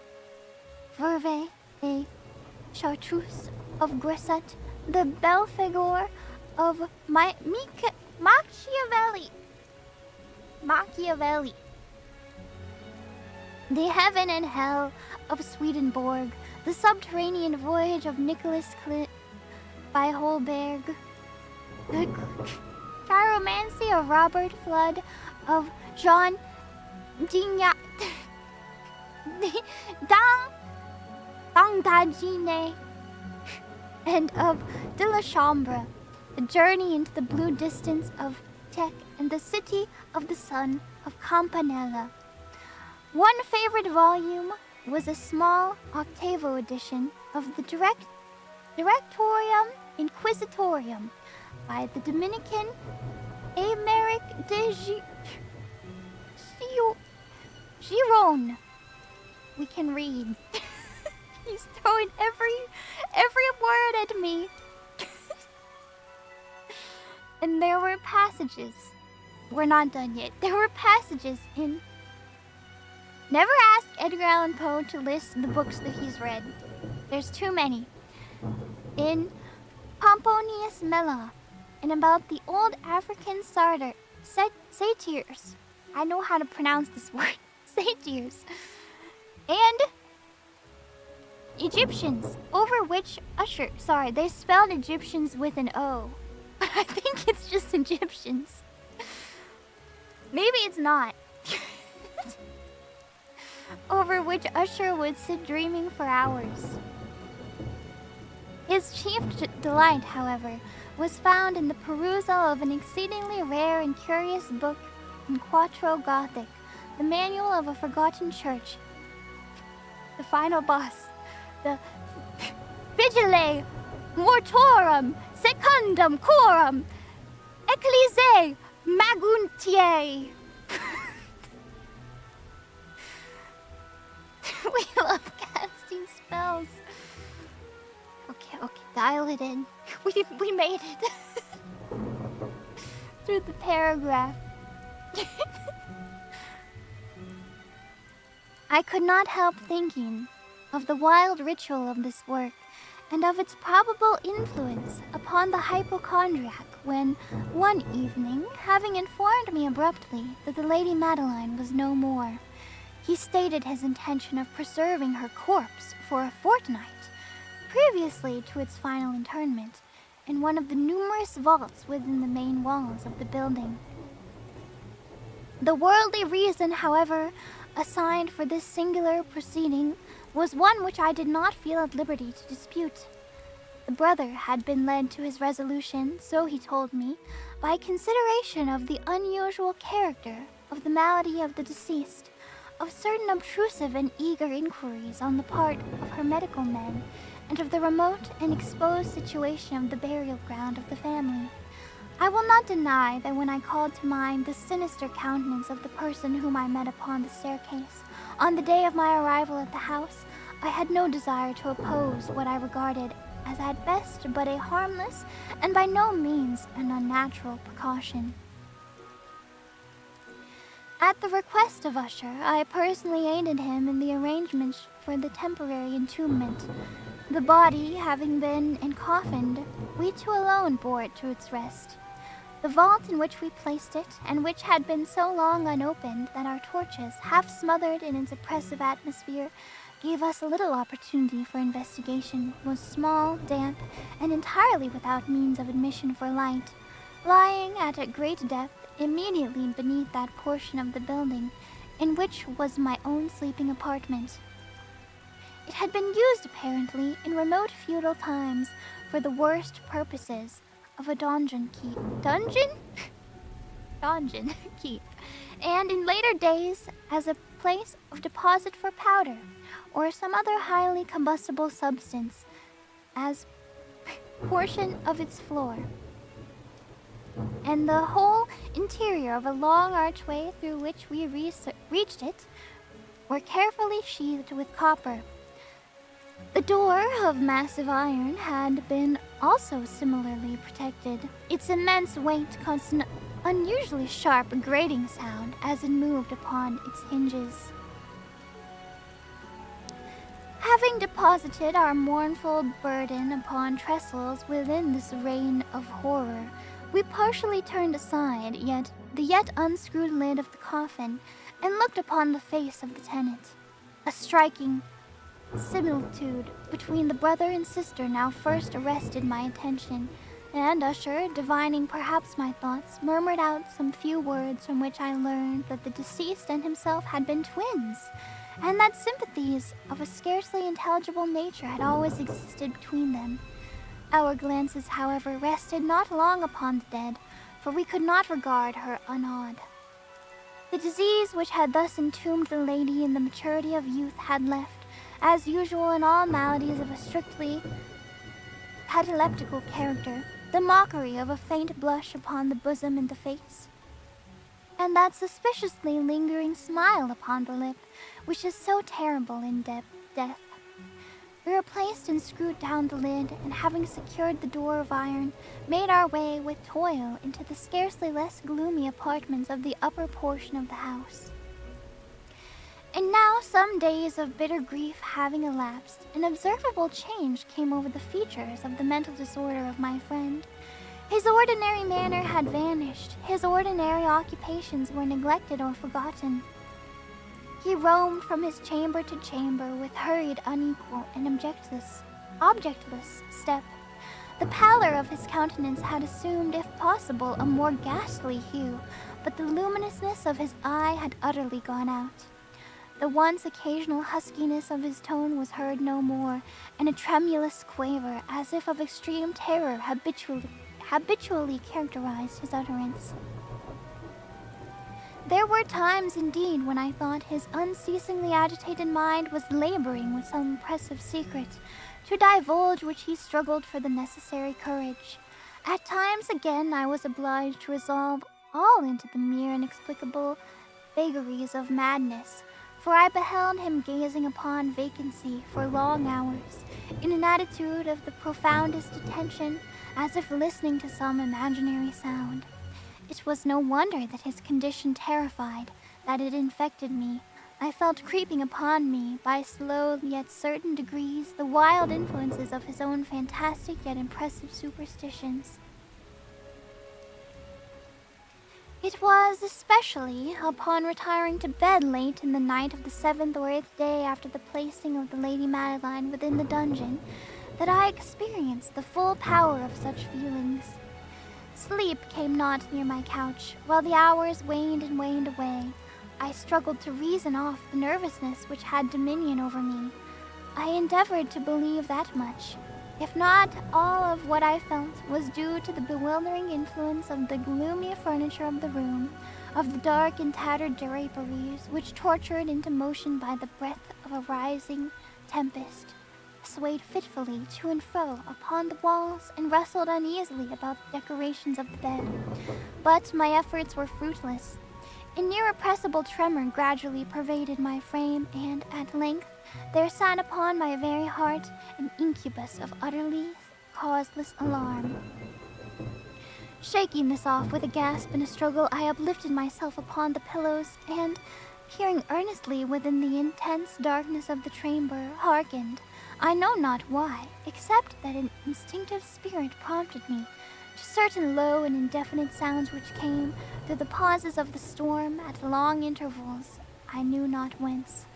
Verve et Chartreuse of Grisset, the Belphegor of Machiavelli, the Heaven and Hell of Swedenborg, the Subterranean Voyage of Nicholas Klimt by Holberg, the Chiromancy of Robert Flood, of Jean Dignac, Dangdagine, and of De la Chambre, the Journey into the Blue Distance of Tech, and the City of the Sun of Campanella. One favorite volume was a small octavo edition of the Directorium Inquisitorium by the Dominican Emeric de Giron. We can read. He's throwing every word at me. And there were passages. We're not done yet. There were passages in... Never ask Edgar Allan Poe to list the books that he's read. There's too many. In Pomponius Mela, and about the old African satyrs. I know how to pronounce this word. Satyrs. And Egyptians, over which Usher... Sorry, they spelled Egyptians with an O. But I think it's just Egyptians. Maybe it's not. Over which Usher would sit dreaming for hours. His chief delight, however, was found in the perusal of an exceedingly rare and curious book in Quattro Gothic, the manual of a forgotten church. The final boss, the Vigile Mortorum Secundum Coram Ecclesiae Maguntiae. We love casting spells. Okay, dial it in. We made it. Through the paragraph. I could not help thinking of the wild ritual of this work and of its probable influence upon the hypochondriac when, one evening, having informed me abruptly that the Lady Madeline was no more, he stated his intention of preserving her corpse for a fortnight, previously to its final interment, in one of the numerous vaults within the main walls of the building. The worldly reason, however, assigned for this singular proceeding was one which I did not feel at liberty to dispute. The brother had been led to his resolution, so he told me, by consideration of the unusual character of the malady of the deceased, of certain obtrusive and eager inquiries on the part of her medical men, and of the remote and exposed situation of the burial ground of the family. I will not deny that when I called to mind the sinister countenance of the person whom I met upon the staircase on the day of my arrival at the house, I had no desire to oppose what I regarded as at best but a harmless and by no means an unnatural precaution. At the request of Usher, I personally aided him in the arrangements for the temporary entombment. The body having been encoffined, we two alone bore it to its rest. The vault in which we placed it, and which had been so long unopened that our torches, half smothered in its oppressive atmosphere, gave us little opportunity for investigation, was small, damp, and entirely without means of admission for light, lying at a great depth immediately beneath that portion of the building in which was my own sleeping apartment. It had been used apparently in remote feudal times for the worst purposes of a donjon keep. Donjon keep. And in later days as a place of deposit for powder or some other highly combustible substance as portion of its floor. And the whole interior of a long archway through which we reached it were carefully sheathed with copper. The door of massive iron had been also similarly protected. Its immense weight caused an unusually sharp grating sound as it moved upon its hinges. Having deposited our mournful burden upon trestles within this reign of horror, we partially turned aside the yet unscrewed lid of the coffin and looked upon the face of the tenant. A striking similitude between the brother and sister now first arrested my attention, and Usher, divining perhaps my thoughts, murmured out some few words from which I learned that the deceased and himself had been twins, and that sympathies of a scarcely intelligible nature had always existed between them. Our glances, however, rested not long upon the dead, for we could not regard her unawed. The disease which had thus entombed the lady in the maturity of youth had left, as usual in all maladies of a strictly cataleptical character, the mockery of a faint blush upon the bosom and the face, and that suspiciously lingering smile upon the lip, which is so terrible in death. We replaced and screwed down the lid, and having secured the door of iron, made our way with toil into the scarcely less gloomy apartments of the upper portion of the house. And now, some days of bitter grief having elapsed, an observable change came over the features of the mental disorder of my friend. His ordinary manner had vanished. His ordinary occupations were neglected or forgotten. He roamed from his chamber to chamber with hurried, unequal, and objectless step. The pallor of his countenance had assumed, if possible, a more ghastly hue, but the luminousness of his eye had utterly gone out. The once occasional huskiness of his tone was heard no more, and a tremulous quaver, as if of extreme terror, habitually characterized his utterance. There were times indeed when I thought his unceasingly agitated mind was laboring with some impressive secret, to divulge which he struggled for the necessary courage. At times again I was obliged to resolve all into the mere inexplicable vagaries of madness, for I beheld him gazing upon vacancy for long hours, in an attitude of the profoundest attention, as if listening to some imaginary sound. It was no wonder that his condition terrified, that it infected me. I felt creeping upon me, by slow yet certain degrees, the wild influences of his own fantastic yet impressive superstitions. It was especially upon retiring to bed late in the night of the 7th or 8th day after the placing of the Lady Madeline within the dungeon that I experienced the full power of such feelings. Sleep came not near my couch, while the hours waned and waned away. I struggled to reason off the nervousness which had dominion over me. I endeavored to believe that much, if not all of what I felt was due to the bewildering influence of the gloomy furniture of the room, of the dark and tattered draperies which tortured into motion by the breath of a rising tempest, swayed fitfully to and fro upon the walls and rustled uneasily about the decorations of the bed. But my efforts were fruitless. An irrepressible tremor gradually pervaded my frame, and at length there sat upon my very heart an incubus of utterly causeless alarm. Shaking this off with a gasp and a struggle, I uplifted myself upon the pillows, and, peering earnestly within the intense darkness of the chamber, hearkened. I know not why, except that an instinctive spirit prompted me to certain low and indefinite sounds which came through the pauses of the storm at long intervals, I knew not whence.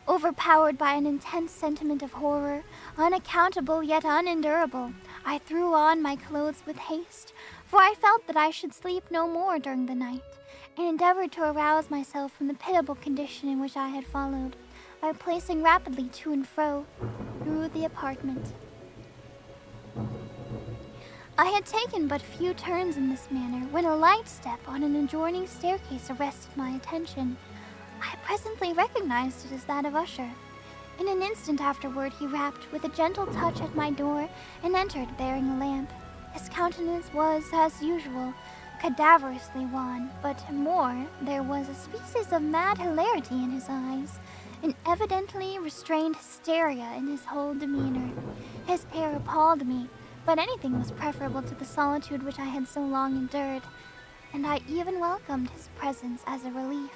Overpowered by an intense sentiment of horror, unaccountable yet unendurable, I threw on my clothes with haste, for I felt that I should sleep no more during the night, and endeavored to arouse myself from the pitiable condition in which I had followed, by placing rapidly to and fro through the apartment. I had taken but few turns in this manner when a light step on an adjoining staircase arrested my attention. I presently recognized it as that of Usher. In an instant afterward he rapped with a gentle touch at my door and entered bearing a lamp. His countenance was, as usual, cadaverously wan, but more, there was a species of mad hilarity in his eyes, an evidently restrained hysteria in his whole demeanor. His air appalled me, but anything was preferable to the solitude which I had so long endured, and I even welcomed his presence as a relief.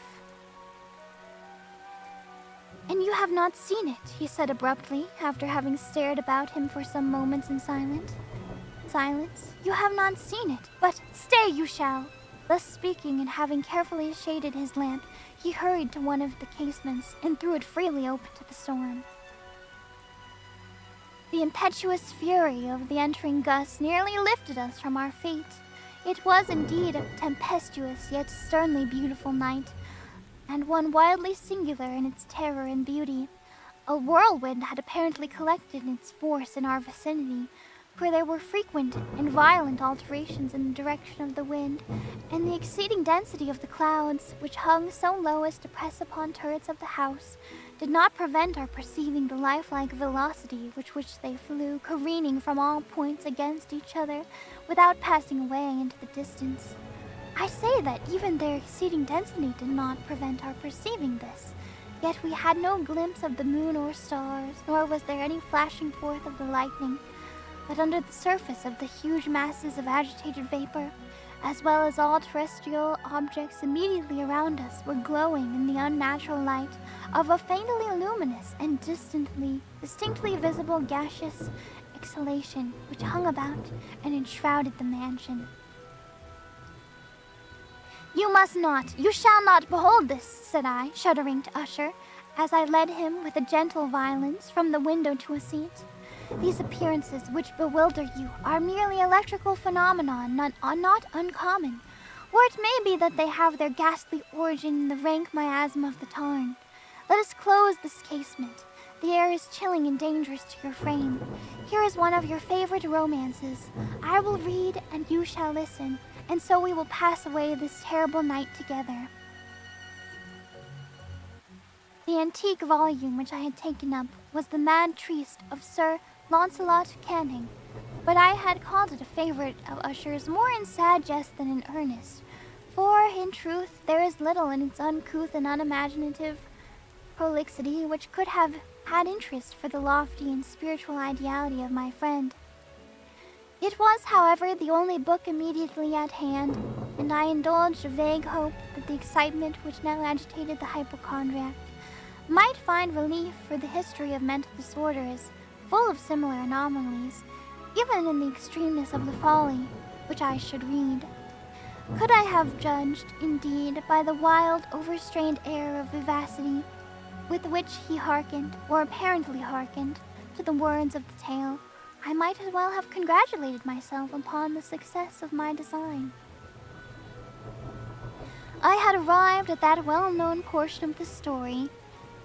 "And you have not seen it," he said abruptly, after having stared about him for some moments in silence. "You have not seen it, but stay you shall." Thus speaking, and having carefully shaded his lamp, he hurried to one of the casements and threw it freely open to the storm. The impetuous fury of the entering gusts nearly lifted us from our feet. It was indeed a tempestuous yet sternly beautiful night, and one wildly singular in its terror and beauty. A whirlwind had apparently collected its force in our vicinity, for there were frequent and violent alterations in the direction of the wind, and the exceeding density of the clouds, which hung so low as to press upon turrets of the house, did not prevent our perceiving the lifelike velocity with which they flew, careening from all points against each other, without passing away into the distance. I say that even their exceeding density did not prevent our perceiving this, yet we had no glimpse of the moon or stars, nor was there any flashing forth of the lightning, but under the surface of the huge masses of agitated vapor, as well as all terrestrial objects immediately around us, were glowing in the unnatural light of a faintly luminous and distinctly visible gaseous exhalation which hung about and enshrouded the mansion. "You must not, you shall not behold this," said I, shuddering to Usher, as I led him with a gentle violence from the window to a seat. "These appearances which bewilder you are merely electrical phenomena, not uncommon, or it may be that they have their ghastly origin in the rank miasma of the tarn. Let us close this casement. The air is chilling and dangerous to your frame. Here is one of your favorite romances. I will read and you shall listen, and so we will pass away this terrible night together." The antique volume which I had taken up was The Mad Triste of Sir Launcelot Canning, but I had called it a favorite of Usher's more in sad jest than in earnest, for, in truth, there is little in its uncouth and unimaginative prolixity which could have had interest for the lofty and spiritual ideality of my friend. It was, however, the only book immediately at hand, and I indulged a vague hope that the excitement which now agitated the hypochondriac might find relief, for the history of mental disorders, full of similar anomalies, even in the extremeness of the folly which I should read. Could I have judged, indeed, by the wild, overstrained air of vivacity with which he hearkened, or apparently hearkened, to the words of the tale, I might as well have congratulated myself upon the success of my design. I had arrived at that well-known portion of the story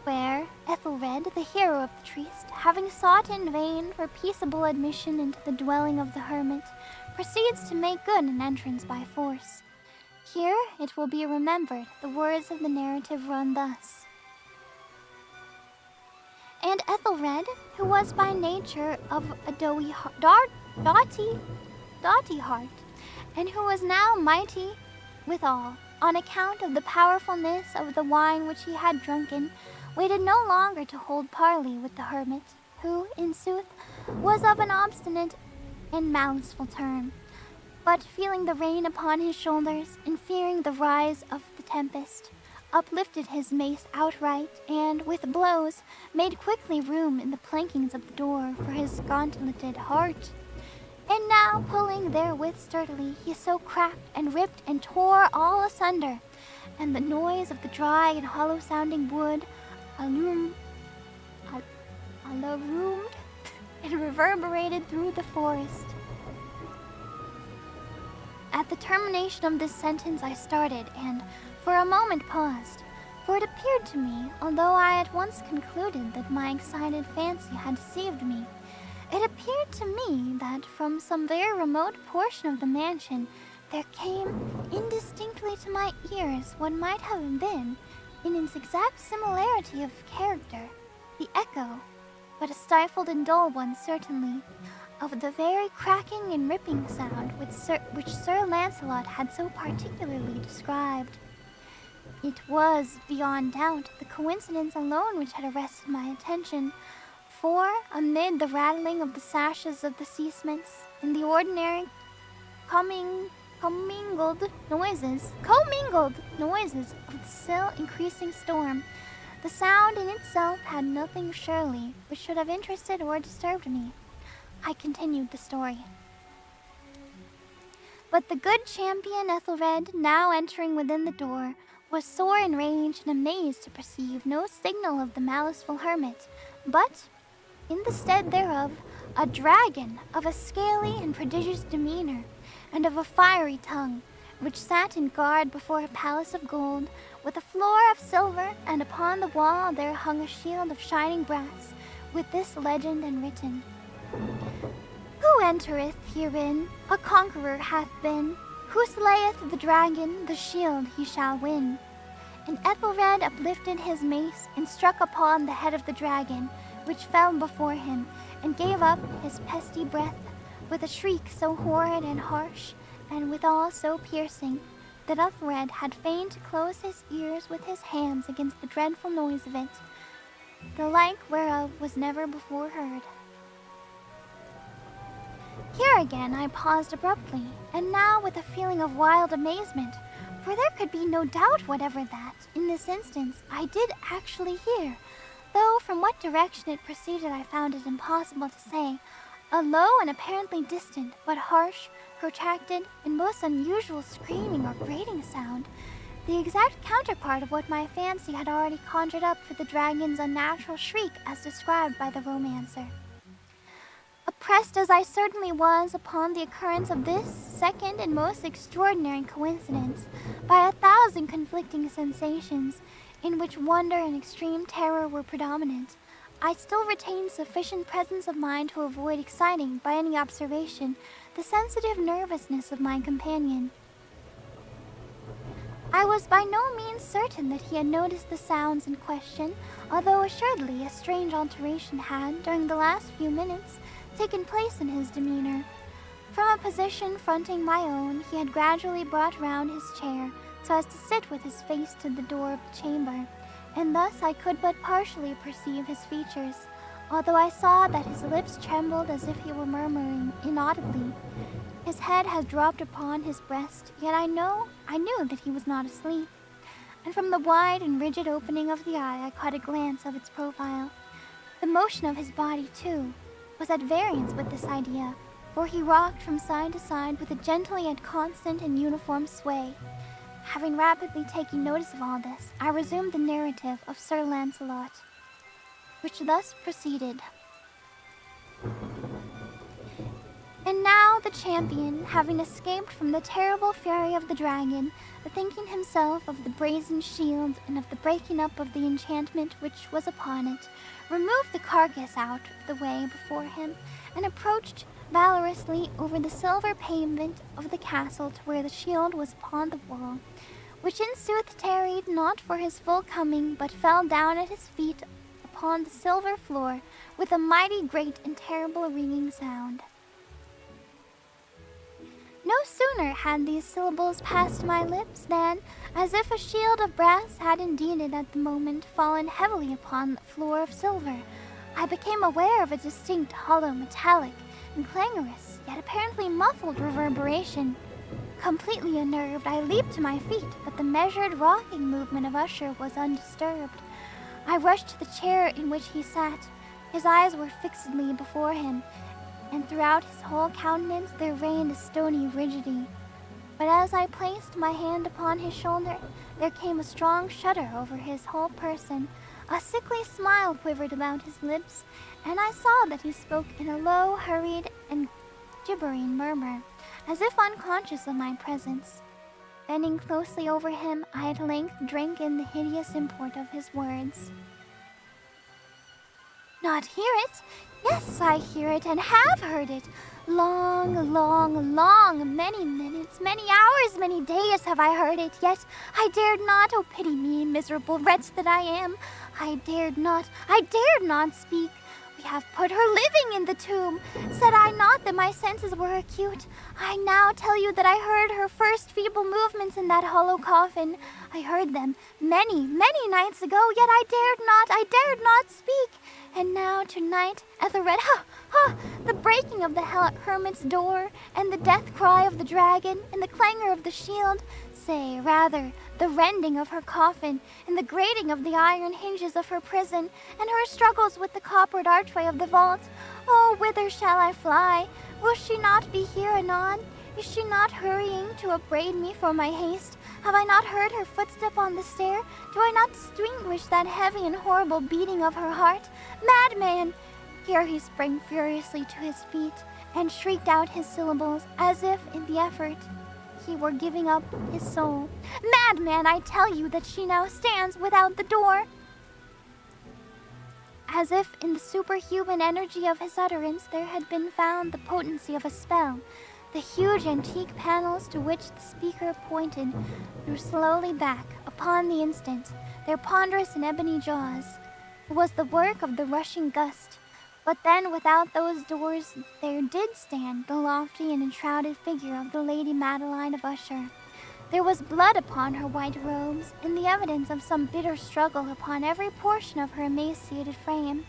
where Ethelred, the hero of the tryst, having sought in vain for peaceable admission into the dwelling of the hermit, proceeds to make good an entrance by force. Here, it will be remembered, the words of the narrative run thus. And Ethelred, who was by nature of a doughty heart, and who was now mighty withal, on account of the powerfulness of the wine which he had drunken, waited no longer to hold parley with the hermit, who, in sooth, was of an obstinate and maliceful turn, but feeling the rain upon his shoulders, and fearing the rise of the tempest, uplifted his mace outright, and, with blows, made quickly room in the plankings of the door for his gauntleted heart. And now, pulling therewith sturdily, he so cracked and ripped and tore all asunder, and the noise of the dry and hollow-sounding wood alarmed and reverberated through the forest. At the termination of this sentence I started, and for a moment paused, for it appeared to me, although I at once concluded that my excited fancy had deceived me, it appeared to me that from some very remote portion of the mansion there came indistinctly to my ears what might have been, in its exact similarity of character, the echo, but a stifled and dull one certainly, of the very cracking and ripping sound which Sir Lancelot had so particularly described. It was, beyond doubt, the coincidence alone which had arrested my attention, for, amid the rattling of the sashes of the casements, and the ordinary commingled noises of the still increasing storm, the sound in itself had nothing surely which should have interested or disturbed me. I continued the story. But the good champion Ethelred, now entering within the door, was sore enraged and amazed to perceive no signal of the maliceful hermit, but, in the stead thereof, a dragon of a scaly and prodigious demeanor, and of a fiery tongue, which sat in guard before a palace of gold, with a floor of silver, and upon the wall there hung a shield of shining brass, with this legend enwritten: Who entereth herein, a conqueror hath been, who slayeth the dragon, the shield he shall win. And Ethelred uplifted his mace, and struck upon the head of the dragon, which fell before him, and gave up his pesty breath, with a shriek so horrid and harsh, and withal so piercing, that Ethelred had fain to close his ears with his hands against the dreadful noise of it, the like whereof was never before heard. Here again I paused abruptly, and now with a feeling of wild amazement, for there could be no doubt whatever that, in this instance, I did actually hear, though from what direction it proceeded I found it impossible to say, a low and apparently distant, but harsh, protracted, and most unusual screaming or grating sound, the exact counterpart of what my fancy had already conjured up for the dragon's unnatural shriek as described by the romancer. Oppressed as I certainly was upon the occurrence of this second and most extraordinary coincidence, by 1,000 conflicting sensations, in which wonder and extreme terror were predominant, I still retained sufficient presence of mind to avoid exciting, by any observation, the sensitive nervousness of my companion. I was by no means certain that he had noticed the sounds in question, although assuredly a strange alteration had, during the last few minutes, taken place in his demeanor. From a position fronting my own, he had gradually brought round his chair so as to sit with his face to the door of the chamber, and thus I could but partially perceive his features, although I saw that his lips trembled as if he were murmuring inaudibly. His head had dropped upon his breast, yet I knew that he was not asleep, and from the wide and rigid opening of the eye I caught a glance of its profile. The motion of his body, too, was at variance with this idea, for he rocked from side to side with a gentle yet constant and uniform sway. Having rapidly taken notice of all this, I resumed the narrative of Sir Lancelot, which thus proceeded. And now the champion, having escaped from the terrible fury of the dragon, bethinking himself of the brazen shield and of the breaking up of the enchantment which was upon it, removed the carcass out of the way before him, and approached valorously over the silver pavement of the castle to where the shield was upon the wall, which in sooth tarried not for his full coming, but fell down at his feet upon the silver floor with a mighty great and terrible ringing sound. No sooner had these syllables passed my lips than, as if a shield of brass had indeed at the moment fallen heavily upon the floor of silver, I became aware of a distinct hollow metallic and clangorous, yet apparently muffled reverberation. Completely unnerved, I leaped to my feet, but the measured rocking movement of Usher was undisturbed. I rushed to the chair in which he sat. His eyes were fixedly before him, and throughout his whole countenance there reigned a stony rigidity. But as I placed my hand upon his shoulder, there came a strong shudder over his whole person. A sickly smile quivered about his lips, and I saw that he spoke in a low, hurried, and gibbering murmur, as if unconscious of my presence. Bending closely over him, I at length drank in the hideous import of his words. Not hear it? Yes, I hear it, and have heard it. Long, many minutes, many hours, many days have I heard it, yet I dared not, oh pity me, miserable wretch that I am. I dared not speak. We have put her living in the tomb. Said I not that my senses were acute? I now tell you that I heard her first feeble movements in that hollow coffin. I heard them many nights ago, yet I dared not speak. And now tonight, at the the breaking of the hermit's door, and the death cry of the dragon, and the clangor of the shield, say, rather, the rending of her coffin, and the grating of the iron hinges of her prison, and her struggles with the coppered archway of the vault. Oh, whither shall I fly? Will she not be here anon? Is she not hurrying to upbraid me for my haste? Have I not heard her footstep on the stair? Do I not distinguish that heavy and horrible beating of her heart? Madman! Here he sprang furiously to his feet, and shrieked out his syllables, as if, in the effort, he were giving up his soul. Madman, I tell you that she now stands without the door. As if in the superhuman energy of his utterance there had been found the potency of a spell, the huge antique panels to which the speaker pointed drew slowly back, upon the instant, their ponderous and ebony jaws. It was the work of the rushing gust, but then without those doors there did stand the lofty and enshrouded figure of the Lady Madeline of Usher. There was blood upon her white robes, and the evidence of some bitter struggle upon every portion of her emaciated frame.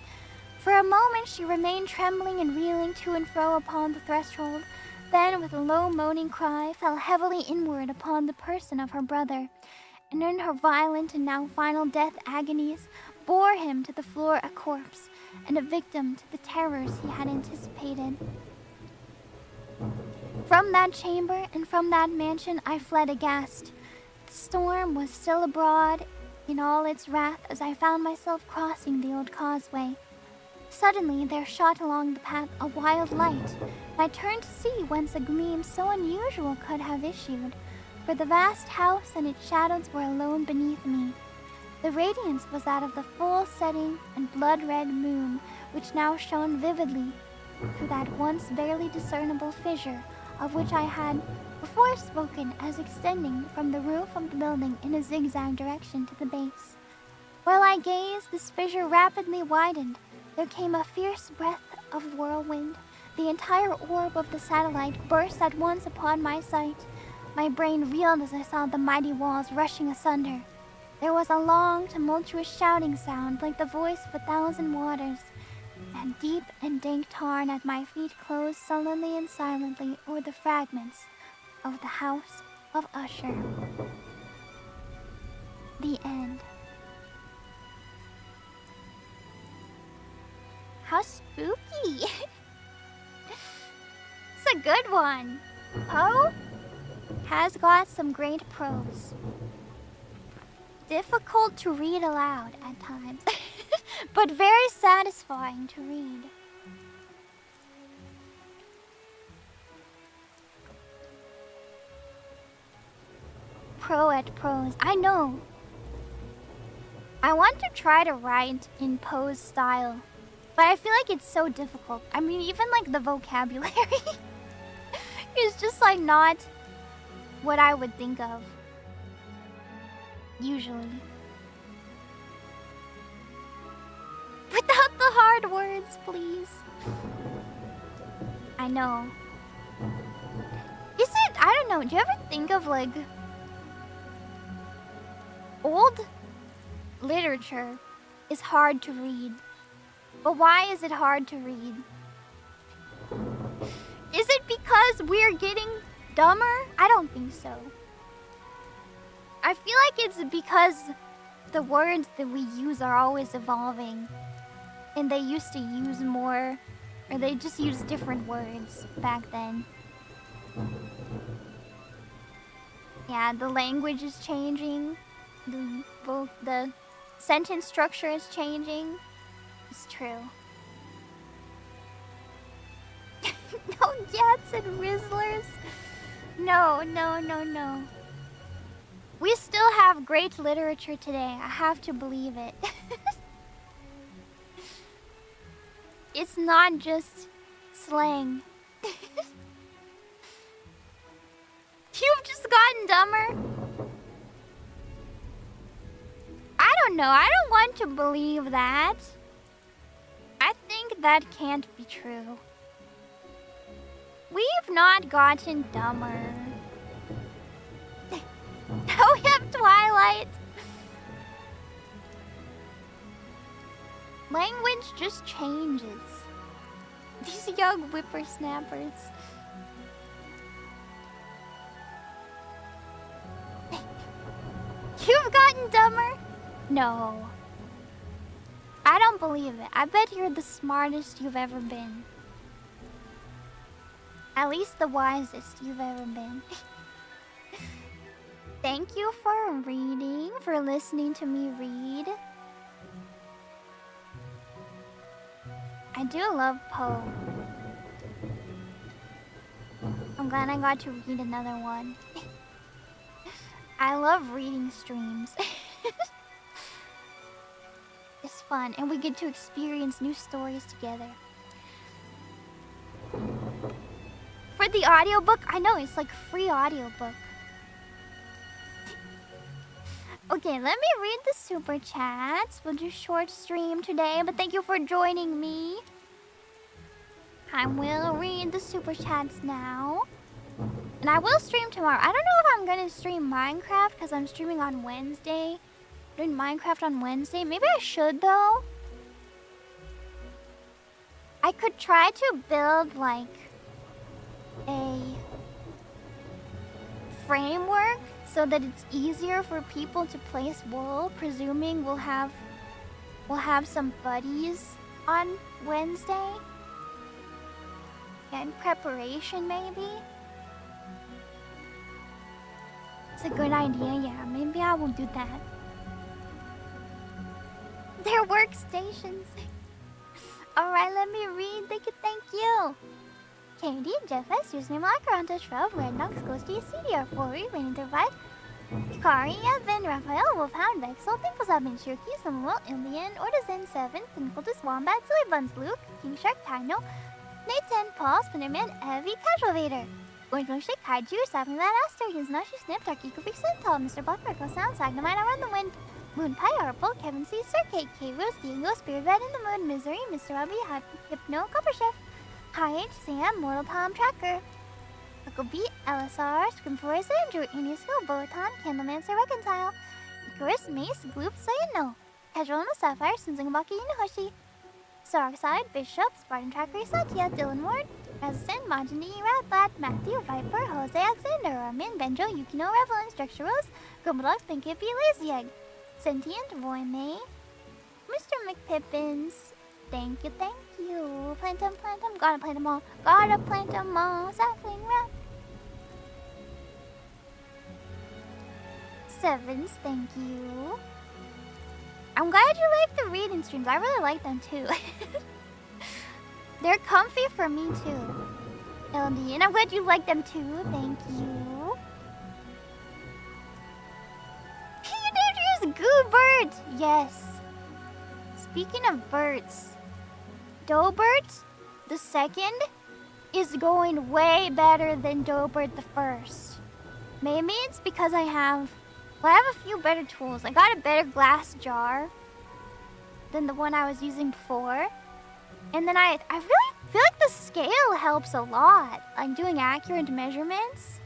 For a moment she remained trembling and reeling to and fro upon the threshold, then with a low moaning cry fell heavily inward upon the person of her brother, and in her violent and now final death agonies bore him to the floor a corpse, and a victim to the terrors he had anticipated. From that chamber and from that mansion I fled aghast. The storm was still abroad in all its wrath as I found myself crossing the old causeway. Suddenly there shot along the path a wild light, and I turned to see whence a gleam so unusual could have issued, for the vast house and its shadows were alone beneath me. The radiance was that of the full setting and blood-red moon, which now shone vividly through that once barely discernible fissure of which I had before spoken as extending from the roof of the building in a zigzag direction to the base. While I gazed, this fissure rapidly widened. There came a fierce breath of whirlwind. The entire orb of the satellite burst at once upon my sight. My brain reeled as I saw the mighty walls rushing asunder. There was a long, tumultuous shouting sound like the voice of 1,000 waters, and deep and dank tarn at my feet closed sullenly and silently over the fragments of the House of Usher. The end. How spooky! It's a good one. Poe has got some great prose. Difficult to read aloud at times, but very satisfying to read. Prose. I know. I want to try to write in Poe's style, but I feel like it's so difficult. I mean, even like the vocabulary is just like not what I would think of usually. Without the hard words, please. I know. Is it, I don't know, do you ever think of like old literature is hard to read? But why is it hard to read? Is it because we're getting dumber? I don't think so. I feel like it's because the words that we use are always evolving. And they used to use more, or they just used different words back then. Yeah, the language is changing. The sentence structure is changing. It's true. No Yats and Rizzlers. No. We still have great literature today. I have to believe it. It's not just slang. You've just gotten dumber. I don't know. I don't want to believe that. I think that can't be true. We've not gotten dumber. Now we have Twilight. Language just changes. These young whippersnappers. You've gotten dumber? No. I don't believe it. I bet you're the smartest you've ever been. At least the wisest you've ever been. Thank you for reading, for listening to me read. I do love Poe. I'm glad I got to read another one. I love reading streams. It's fun, and we get to experience new stories together. For the audiobook, I know, it's like free audiobook. Okay, let me read the super chats. We'll do short stream today, but thank you for joining me. I will read the super chats now. And I will stream tomorrow. I don't know if I'm gonna stream Minecraft because I'm streaming on Wednesday. Doing Minecraft on Wednesday. Maybe I should though. I could try to build like a framework so that it's easier for people to place wool, presuming we'll have some buddies on Wednesday. Yeah, in preparation maybe. It's a good idea, yeah. Maybe I will do that. Their workstations. Alright, let me read. Thank you. Katie, Jeffes, username Acaranta, Shrub, Rednox, Ghosty, CDR4, Rainer 5, Kari, Evan, Raphael, Wolfhound, Vexel, Pimples Up in Cherokee, Samuel, Indian, Ortizen 7, Pinkultus, Wombat, Silly Buns, Luke, King Shark, Tino, Nathan, Paul, Spinnerman, Evie, Casual Vader. Orange Milkshake, Kaiju, Sapping Mad Aster, He's Nanashi Snip, Dark Eco Freak Sentinel, Mr. Blackbird, Go Sound, Sagnamite, I Run the Wind, Moon Pie, Harple, Kevin C, Circade, K Rose, Diego, Spirit Bed in the Moon, Misery, Mr. Robbie, Hypno, Copper Chef, High H, Sam, Mortal Tom Tracker, Uncle B, LSR, Scrimforest, Andrew, Inisco, Botan, Candlemancer, Reconcile, Icarus, Mace, Gloop, Sayano, Casual no Sapphire, Sunzingabaki, Inohoshi, Soroxide, Bishop, Spartan Tracker, Satya, Dylan Ward, Razzen, Majini, Ratbat, Matthew, Viper, Jose Alexander, Armin, Benjo, Yukino, Revelin, Structure Rose, Grumbledogs, Pinkippy, Lazy Egg, Sentient, Voy May, Mr. McPippins, thank you, plant them, gotta plant them all, Sapling Rat. Sevens, thank you. I'm glad you like the reading streams. I really like them too. They're comfy for me too. LD, and I'm glad you like them too. Thank you. Dangerous Goobert! Yes. Speaking of birds, Dobert the second is going way better than Dobert the first. Maybe it's because I have a few better tools. I got a better glass jar than the one I was using before. And then I really feel like the scale helps a lot. Like doing accurate measurements.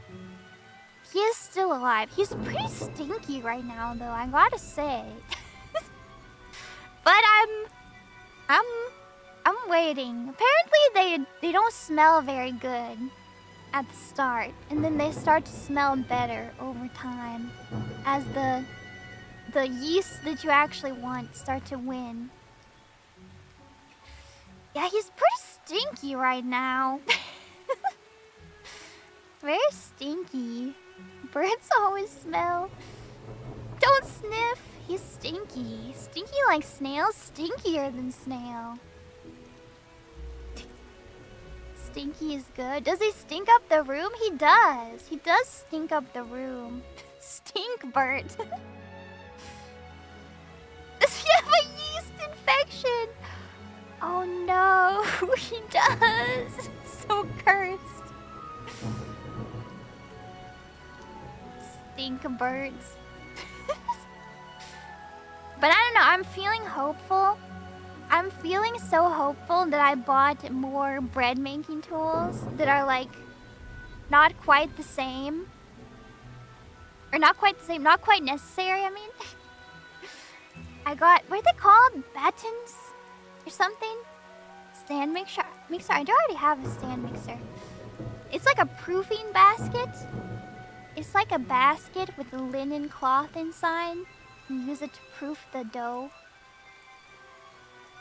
He is still alive. He's pretty stinky right now though, I gotta say. But I'm waiting. Apparently they don't smell very good at the start, and then they start to smell better over time as the yeasts that you actually want start to win. Yeah, he's pretty stinky right now. Very stinky. Birds always smell. Don't sniff. He's stinky. Stinky like snail, stinkier than snail. Stinky is good. Does he stink up the room? He does. He does stink up the room. Stink Bert. Does he have a yeast infection? Oh no, he does. So cursed. Stink birds. But I don't know, I'm feeling hopeful. I'm feeling so hopeful that I bought more bread making tools that are like not quite the same. Or not quite the same, not quite necessary, I mean. I got, what are they called? Battens? Or something? Stand mixer. I do already have a stand mixer. It's like a proofing basket. It's like a basket with a linen cloth inside. You use it to proof the dough.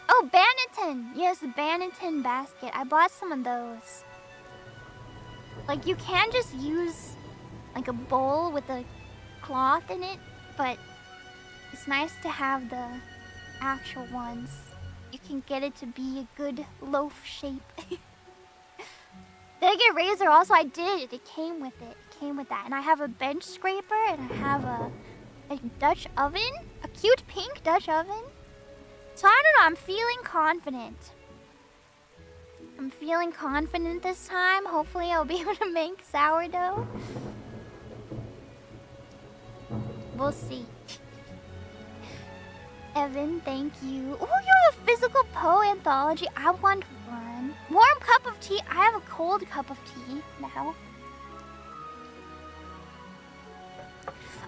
Oh, Banneton! Yes, the Banneton basket. I bought some of those. Like, you can just use like a bowl with a cloth in it, but it's nice to have the actual ones. You can get it to be a good loaf shape. Did I get razor? Also, I did. It came with it. It came with that. And I have a bench scraper, and I have a Dutch oven. A cute pink Dutch oven. So I don't know. I'm feeling confident. I'm feeling confident this time. Hopefully, I'll be able to make sourdough. We'll see. Evan, thank you. Oh, you have a physical Poe anthology. I want one. Warm cup of tea. I have a cold cup of tea now.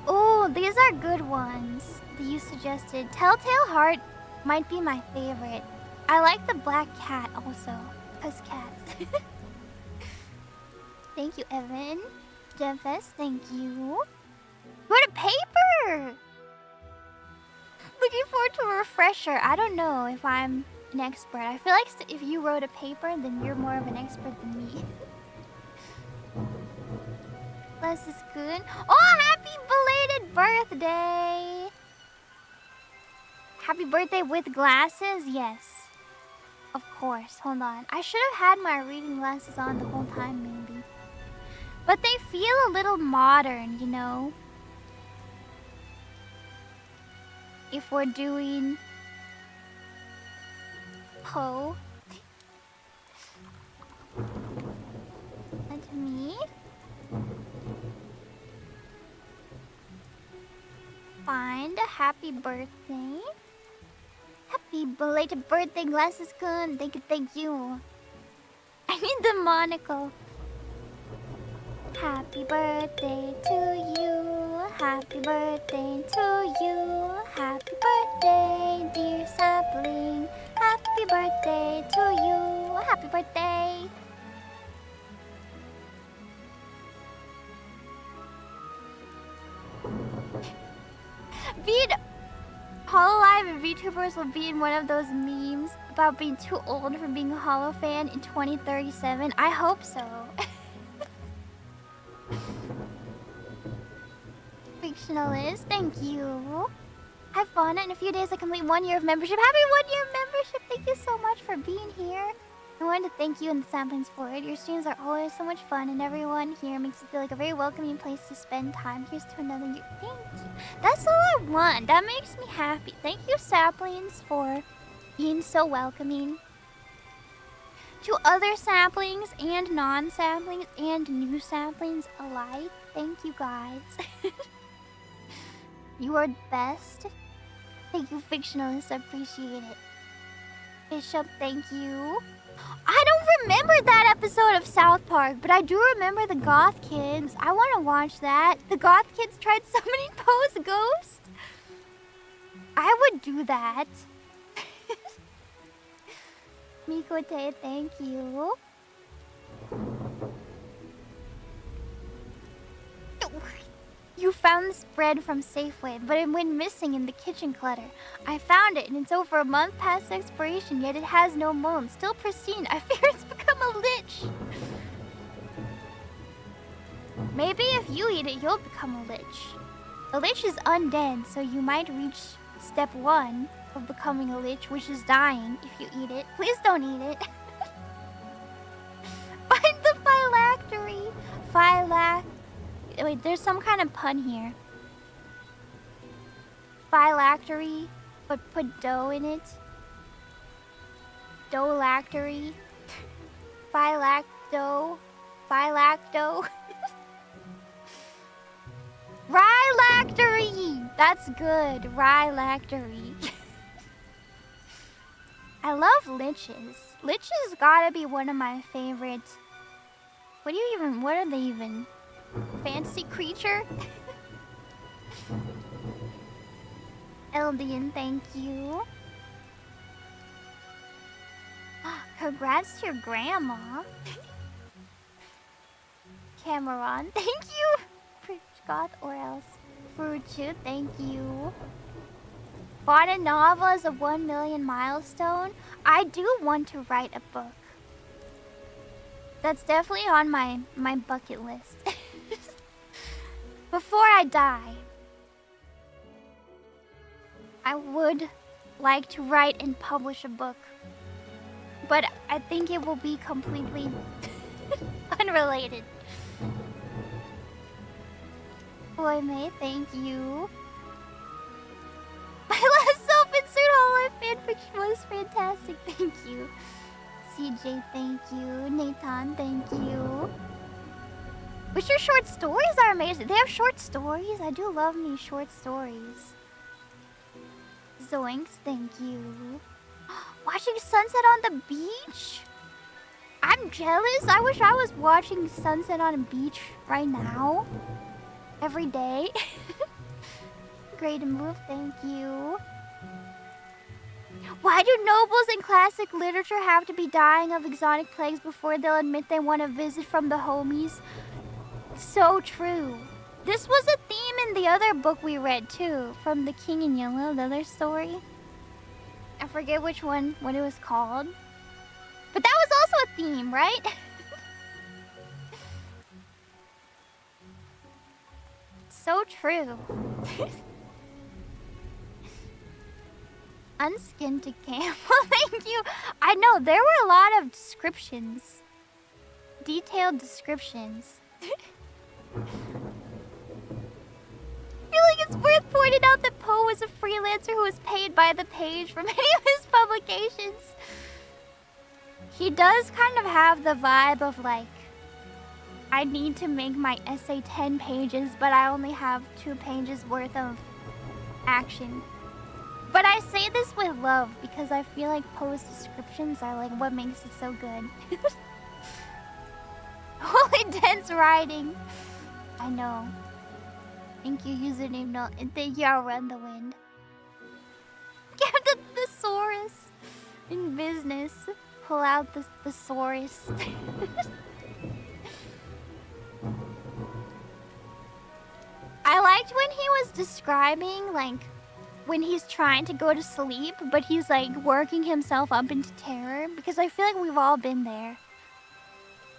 Oh, these are good ones that you suggested. Telltale Heart might be my favorite. I like the black cat also, because cats. Thank you, Evan. Jeffes, thank you. What a paper! Looking forward to a refresher. I don't know if I'm an expert. I feel like if you wrote a paper, then you're more of an expert than me. This is good. Oh, happy belated birthday! Happy birthday with glasses? Yes. Of course. Hold on. I should have had my reading glasses on the whole time, maybe. But they feel a little modern, you know? If we're doing Poe. And me. a happy birthday. Happy belated birthday, Glasses-kun. Thank you, thank you. I need the monocle. Happy birthday to you. Happy birthday to you. Happy birthday, dear sapling. Happy birthday to you. Happy birthday. Hololive and VTubers will be in one of those memes about being too old for being a Holo fan in 2037. I hope so. Fictionalist, thank you. Hi Fauna, in a few days I complete 1 year of membership. Happy 1 year membership! Thank you so much for being here. I wanted to thank you and the Samplings for it. Your streams are always so much fun and everyone here makes it feel like a very welcoming place to spend time. Here's to another year. Thank you. That's all I want. That makes me happy. Thank you, Saplings, for being so welcoming. To other saplings and non-saplings and new saplings alike, thank you guys. You are the best. Thank you, Fictionalist. I appreciate it. Bishop, thank you. I don't remember that episode of South Park, but I do remember the Goth kids. I want to watch that. The Goth kids tried summoning Poe's ghost. I would do that. Mikote, thank you. You found this bread from Safeway, but it went missing in the kitchen clutter. I found it, and it's over a month past expiration, yet it has no mold. Still pristine. I fear it's become a lich. Maybe if you eat it, you'll become a lich. A lich is undead, so you might reach step 1 of becoming a lich, which is dying if you eat it. Please don't eat it. Find the phylactery. Wait, there's some kind of pun here. Phylactery, but put dough in it. Doughlactory. Phylacto. Phylacto. Rylactory! That's good. Rylactory. I love liches. Liches gotta be one of my favorites. What are they even? Fancy creature? Eldian, thank you. Congrats to your grandma. Cameron, thank you. Goth or else. Furuchu, thank you. Bought a novel as a 1 million milestone. I do want to write a book. That's definitely on my bucket list. Before I die, I would like to write and publish a book. But I think it will be completely unrelated. Boy May, thank you. My last self-insert hololive fanfiction was fantastic, thank you. CJ, thank you. Nathan, thank you. But your short stories are amazing. They have short stories? I do love me short stories. Zoinks, thank you. Watching sunset on the beach? I'm jealous. I wish I was watching sunset on a beach right now. Every day. Great move, thank you. Why do nobles in classic literature have to be dying of exotic plagues before they'll admit they want a visit from the homies? So true. This was a theme in the other book we read too, from The King in Yellow, the other story. I forget which one, what it was called. But that was also a theme, right? So true. Unskin to camel, thank you. I know, there were a lot of descriptions. Detailed descriptions. I feel like it's worth pointing out that Poe was a freelancer who was paid by the page for many of his publications. He does kind of have the vibe of like, I need to make my essay 10 pages, but I only have 2 pages worth of action. But I say this with love because I feel like post descriptions are like what makes it so good. Holy dense riding. I know. Thank you, username no, and thank you, I'll run the wind. Get the thesaurus in business. Pull out the thesaurus. I liked when he was describing, like, when he's trying to go to sleep, but he's, like, working himself up into terror. Because I feel like we've all been there.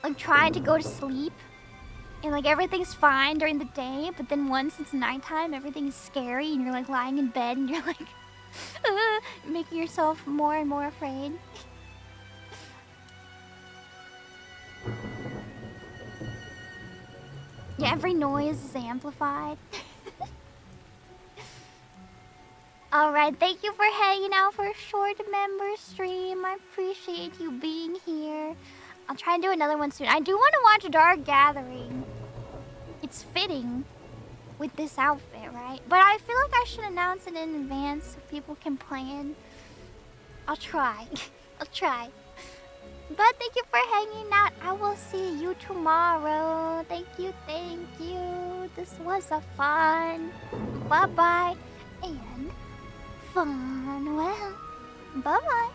Like, trying to go to sleep. And, like, everything's fine during the day, but then once it's nighttime, everything's scary, and you're, like, lying in bed, and you're, like, making yourself more and more afraid. Yeah, every noise is amplified. Alright, thank you for hanging out for a short member stream. I appreciate you being here. I'll try and do another one soon. I do want to watch Dark Gathering. It's fitting with this outfit, right? But I feel like I should announce it in advance so people can plan. I'll try. I'll try. But thank you for hanging out. I will see you tomorrow. Thank you, thank you. This was a fun. Bye-bye. And fun. Well, bye-bye.